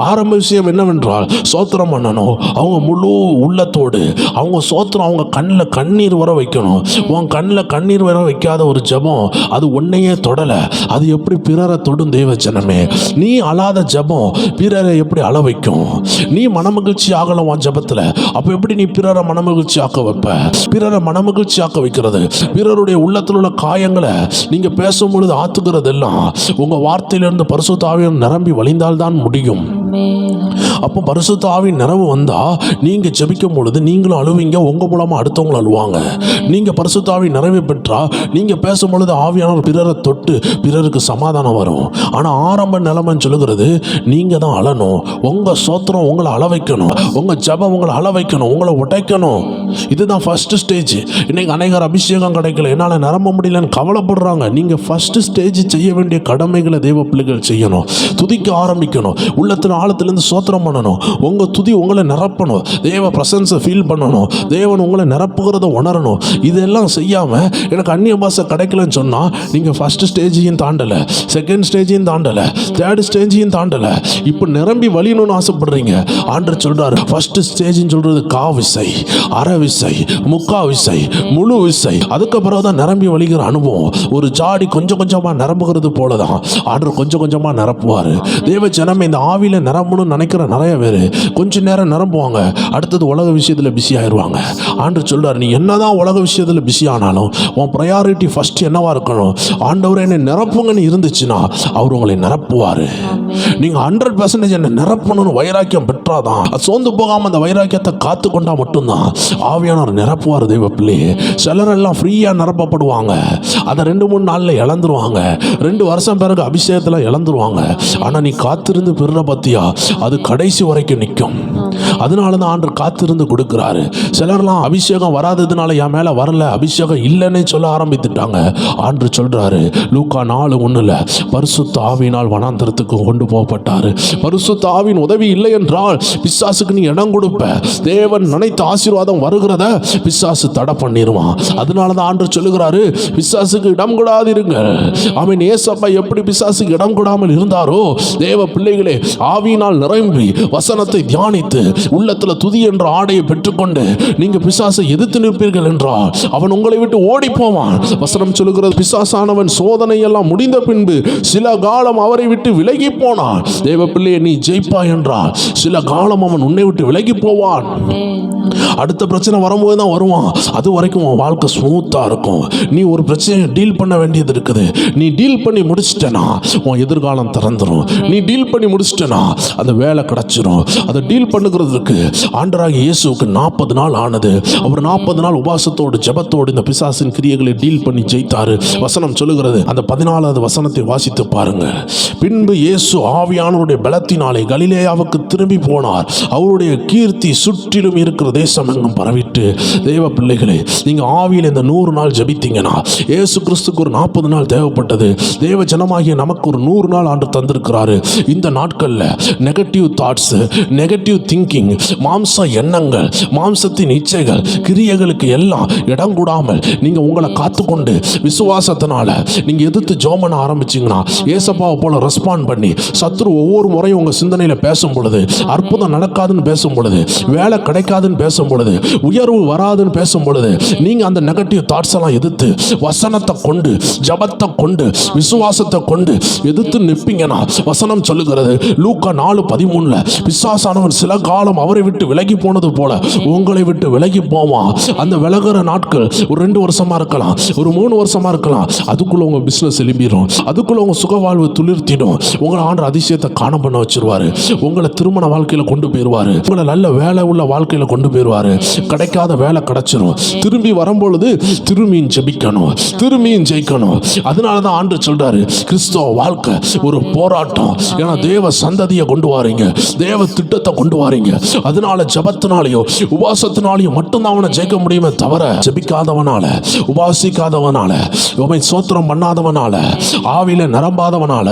ஆரம்ப விஷயம் என்னவென்றால் சோத்திரம் பண்ணணும். அவங்க முழு உள்ளத்தோடு அவங்க சோத்திரம் அவங்க கண்ணில் கண்ணீர் வர வைக்கணும். உன் கண்ணில் கண்ணீர் வர வைக்காத ஒரு ஜெபம் அது உன்னையே தொடலை. அது எப்படி பிறரை தொடும் தெய்வச்சனமே? நீ அழாத ஜெபம் பிறரை எப்படி அழ வைக்கும்? நீ மனமகிழ்ச்சி ஆகலாம் உன் ஜெபத்தில். அப்போ எப்படி நீ பிறரை மனமகிழ்ச்சி ஆக்க வைப்ப? பிறரை மனமகிழ்ச்சி ஆக்க வைக்கிறது, பிறருடைய உள்ளத்தில் உள்ள காயங்களை நீங்கள் பேசும்பொழுது ஆத்துக்கிறதெல்லாம் உங்கள் வார்த்தையிலிருந்து பரிசுத்த ஆவியானவர் நிரம்பி வழிந்தால்தான் முடியும். அப்போ பரிசுத்த ஆவியின் நிறவு வந்தால் நீங்கள் ஜெபிக்கும் பொழுது நீங்களும் அழுவீங்க, உங்கள் மூலமாக அடுத்தவங்களும் அழுவாங்க. நீங்கள் பரிசுத்த ஆவியின் நிறைவை பெற்றால் நீங்கள் பேசும் பொழுது ஆவியானவர் பிறரை தொட்டு பிறருக்கு சமாதானம் வரும். ஆனால் ஆரம்ப நிலைமைன்னு சொல்லுகிறது நீங்கள் தான் அழணும். உங்கள் சோத்திரம் உங்களை அழ வைக்கணும், உங்கள் ஜெபம் உங்களை அழ வைக்கணும், உங்களை உடைக்கணும். இதுதான் ஃபர்ஸ்ட் ஸ்டேஜ். இன்னைக்கு அநேகர் அபிஷேகம் கிடைக்கல, என்னால் நிரம்ப முடியலன்னு கவலைப்படுறாங்க. நீங்கள் ஃபர்ஸ்ட் ஸ்டேஜ் செய்ய வேண்டிய கடமைகளை தேவ பிள்ளைகள் செய்யணும். துதிக்க ஆரம்பிக்கணும், உள்ளத்தில் ஆழத்திலிருந்து சோத்திரம் பண்ணணும். உங்கள் துதி உங்களை நிரப்பணும், தேவ பிரசன்ஸை ஃபீல் பண்ணணும், தேவன் உங்களை நிரப்புகிறத உணரணும். இதெல்லாம் செய்யாமல் எனக்கு அந்நிய பாஷை கிடைக்கலன்னு சொன்னால் நீங்கள் ஃபர்ஸ்ட் ஸ்டேஜையும் தாண்டலை, செகண்ட் ஸ்டேஜையும் தாண்டலை, தேர்ட் ஸ்டேஜையும் தாண்டலை. இப்போ நிரம்பி வழியணும்னு ஆசைப்படுறீங்க. ஆண்டவர் சொல்கிறார் ஃபர்ஸ்ட் ஸ்டேஜின்னு சொல்கிறது கா விசை, அரை விசை, முக்கா விசை, முழு விசை. அதுக்கு பிறகு தான் நிரம்பி வழிகிற அனுபவம். ஒரு ஜாடி கொஞ்சம் கொஞ்சமாக நிரம்புகிறது போல தான் ஆண்டவர் கொஞ்சம் கொஞ்சமாக நிரப்புவார். தேவ ஜனமே, இந்த ஆவியில் நிரம்பணும்னு நினைக்கிற நிறைய பேர் கொஞ்ச நேரம் நிரம்புவாங்க, அடுத்தது உலக விஷயத்தில் பிஸி ஆயிடுவாங்க. ஆண்டவர் சொல்றார், நீ என்னதான் உலக விஷயத்தில் பிஸி ஆனாலும் உன் ப்ரையாரிட்டி ஃபர்ஸ்ட் என்னவா இருக்கணும்? ஆண்டவர் என்னை நிரப்புங்கன்னு இருந்துச்சுன்னா அவர் உங்களை நிரப்புவார். நீங்கள் 100% என்னை நிரப்பணும்னு வைராக்கியம் பெற்றாதான், சோர்ந்து போகாமல் அந்த வைராக்கியத்தை காத்து கொண்டா மட்டும்தான் ஆவியானவர் நிரப்புவார். தெய்வ பிள்ளையே, சிலரெல்லாம் ஃப்ரீயாக நிரப்பப்படுவாங்க, அதை 2-3 நாளில் இழந்துருவாங்க, 2 வருஷம் பிறகு அபிஷேகத்தில் இழந்துருவாங்க. ஆனால் நீ காத்திருந்து பெறுற பத்தியா, அது கடைசி வரைக்கும் நிற்கும். அதனால தான் ஆண்டவர் காத்திருந்து கொடுக்குறாரு. சிலர்லாம் அபிஷேகம் வராததுனால என் மேலே வரல, அபிஷேகம் இல்லைன்னு சொல்ல ஆரம்பித்துட்டாங்க. ஆண்டவர் சொல்றாரு லூக்கா 4:1 பரிசுத்த ஆவியினால் வனாந்தரத்துக்கு கொண்டு போகப்பட்டார். பரிசுத்த ஆவியின் உதவி இல்லை என்றால் பிசாசுக்கு நீ இடம் கொடுப்ப. தேவன் நினைத்த ஆசீர்வாதம் வருகிறத பிசாசு தடை பண்ணிடுவான். அதனால தான் ஆண்டவர் சொல்லுகிறாரு பிசாசுக்கு இடம் கொடாதிருங்க. ஆமென். ஏசப்பா எப்படி பிசாசுக்கு இடம் கொடாமல் இருந்தாரோ, தேவ பிள்ளைகளே, ஆவியினால் நிரம்பி வசனத்தை தியானித்து உள்ளத்துல துதி என்ற ஆடையை பெற்றுக்கொண்டு நீங்க பிசாசை எதிர்த்து நிற்பீர்கள் என்றால் அவன் உங்களை விட்டு ஓடி போவான். வசனம் சொல்லுகிறது, பிசாசானவன் சோதனை எல்லாம் முடிந்த பின்பு சில காலம் அவரை விட்டு விலகி போனான். தேவ பிள்ளையை, நீ ஜெயிப்பா என்றால் சில காலம் அவன் உன்னை விட்டு விலகி போவான். அடுத்த பிரச்சனை வரும்போது தான் வருவான். அது வரைக்கும் உன் வாழ்க்கை ஸ்மூத்தாக இருக்கும். நீ ஒரு பிரச்சனையை டீல் பண்ண வேண்டியது இருக்குது. நீ டீல் பண்ணி முடிச்சிட்டனா உன் எதிர்காலம் திறந்துடும். நீ டீல் பண்ணி முடிச்சிட்டனா அந்த வேலை கிடச்சிரும். அதை டீல் பண்ணுகிறதுக்கு ஆண்டவராகிய இயேசுவுக்கு 40 நாள் ஆனது. அவர் 40 நாள் உபாசத்தோடு ஜெபத்தோடு இந்த பிசாசின் கிரியைகளை டீல் பண்ணி ஜெயித்தாரு. வசனம் சொல்லுகிறது, அந்த 14வது வசனத்தை வாசித்து பாருங்க. பின்பு இயேசு ஆவியானவருடைய பலத்தினாலே கலிலேயாவுக்கு திரும்பி போனார். அவருடைய கீர்த்தி சுற்றிலும் இருக்கிற தேசம் எங்கும் பரவிட்டு. தேவ பிள்ளைகளே, நீங்க ஆவியில் இந்த 100 நாள் ஜெபித்தீங்கன்னா இயேசு கிறிஸ்துக்கு ஒரு 40 நாள் தேவைப்பட்டது. தேவ ஜனமாகிய நமக்கு ஒரு 100 நாள் ஆண்டு தந்திருக்கிறாரு. இந்த நாட்கள்ல நெகட்டிவ் தாட்ஸ், நெகட்டிவ் திங்கிங், மாம்ச எண்ணங்கள், மாம்சத்தின் இச்சைகள், கிரியைகளுக்கு எல்லாம் இடம் கூடாமல் நீங்க உங்களை காத்துக்கொண்டு விசுவாசத்தினால நீங்க எதிர்த்து ஜெபம் பண்ண ஆரம்பிச்சீங்கன்னா, ஏசப்பாவை போல ரெஸ்பாண்ட் பண்ணி சத்துரு ஒவ்வொரு முறையும் உங்க சிந்தனையில பேசும் பொழுது, அற்புதம் நடக்காதுன்னு பேசும் பொழுது, வேலை கிடைக்காதுன்னு பேசும் பொழுது, உயர்வு வராதுன்னு பேசும் பொழுது, நீங்க அந்த நெகட்டிவ் தாட்ஸ் எல்லாம் எதிர்த்து வசனத்தை கொண்டு, ஜபத்தை கொண்டு, விசுவாசத்தை கொண்டு எதிர்த்து நிற்பீங்கன்னா, வசனம் சொல்லுகிறது லூக்கா 4:13 பிசாசானவன் சில காலம் அவரை விட்டு விலகி போனது போல உங்களை விட்டு விலகி போவான். அந்த விலகிற நாட்கள் ஒரு 2 வருஷமா இருக்கலாம், ஒரு 3 வருஷமா இருக்கலாம். அதுக்குள்ள உங்க பிசினஸ் எழும்பிடும், அதுக்குள்ள உங்க சுக வாழ்வு துளிர்த்திடும். உங்களை ஆண்டு அதிசயத்தை காண பண்ண வச்சிருவாரு. உங்களை திருமண வாழ்க்கையில கொண்டு போயிருவாரு, உங்களை நல்ல வேலை உள்ள வாழ்க்கையில கொண்டு போயிருவாரு. கிடைக்காத வேலை கிடைச்சிரும். திரும்பி வரும்பொழுது திரும்பியும் ஜெபிக்கணும், திரும்பியும் ஜெயிக்கணும். அதனால தான் ஆண்டு சொல்றாரு, கிறிஸ்தவ வாழ்க்கை ஒரு போராட்டம். ஏன்னா தேவ சந்ததியை கொண்டு வாரீங்க, தேவ திட்டத்தை கொண்டு வாரீங்க. அதனால ஜபத்தினாலேயோ உபாசத்தினாலேயோ மட்டும்தான் அவனை ஜெயிக்க முடியுமே தவிர, ஜெபிக்காதவனால, உபாசிக்காதவனால, சோத்திரம் பண்ணாதவனால, ஆவியில நிரம்பாதவனால,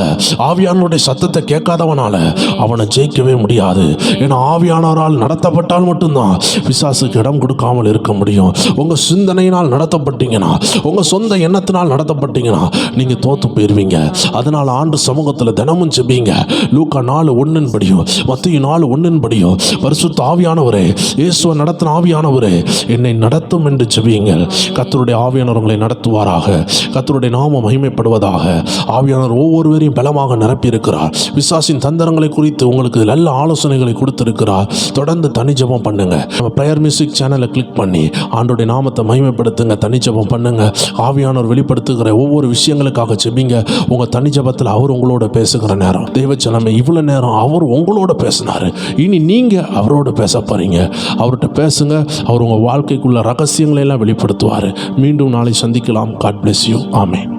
ஆவியானவருடைய சத்தத்தை கேட்காதவனால அவனை ஜெயிக்கவே முடியாது. ஏன்னா ஆவியானவரால் நடத்தப்பட்டால் மட்டும்தான் பிசாசுக்கு இடம் கொடுக்காமல் இருக்க முடியும். உங்க சிந்தனையினால் நடத்தப்பட்டீங்கன்னா, உங்க சொந்த எண்ணத்தினால் நடத்தப்பட்டீங்கன்னா நீங்க தோத்து போயிருவீங்க. அதனால ஆண்டு சமூகத்தில் தினமும் ஜெபிங்க. லூக்கா 4:1 படியும், மத்தேயு 4:1 படியும். பரிசுத்த ஆவியானவரே, இயேசுவை நடத்தின ஆவியானவரே என்னை நடத்தும் என்று ஜெபியுங்கள். கர்த்தருடைய ஆவியானவர் உங்களை நடத்துவாராக. கர்த்தருடைய நாமம் மகிமைப்படுவதாக. ஆவியானவர் ஒவ்வொருவரையும் பலமாக நிரப்பி இருக்கிறார். பிசாசின் தந்திரங்களை குறித்து உங்களுக்கு நல்ல ஆலோசனைகளை கொடுத்திருக்கிறார். தொடர்ந்து தனி ஜெபம் பண்ணுங்க. நம்ம பிரேயர் மியூசிக் சேனலை கிளிக் பண்ணி ஆண்டோடைய நாமத்தை மகிமைப்படுத்துங்க. தனி ஜெபம் பண்ணுங்க. ஆவியானவர் வெளிப்படுத்துகிற ஒவ்வொரு விஷயங்களுக்காக ஜெபிங்க. உங்க தனி ஜெபத்தில் அவர் உங்களோட பேசுகிற நேரம். தேவச்சனமே, இவ்வளவு நேரம் அவர் உங்களோட பேசினாரு. இனி நீங்க அவரோட பேச போறீங்க. அவர்கிட்ட பேசுங்க. அவர் உங்க வாழ்க்கைக்குள்ள ரகசியங்களை எல்லாம் வெளிப்படுத்துவார். மீண்டும் நாளை சந்திக்கலாம். God bless you. ஆமென்.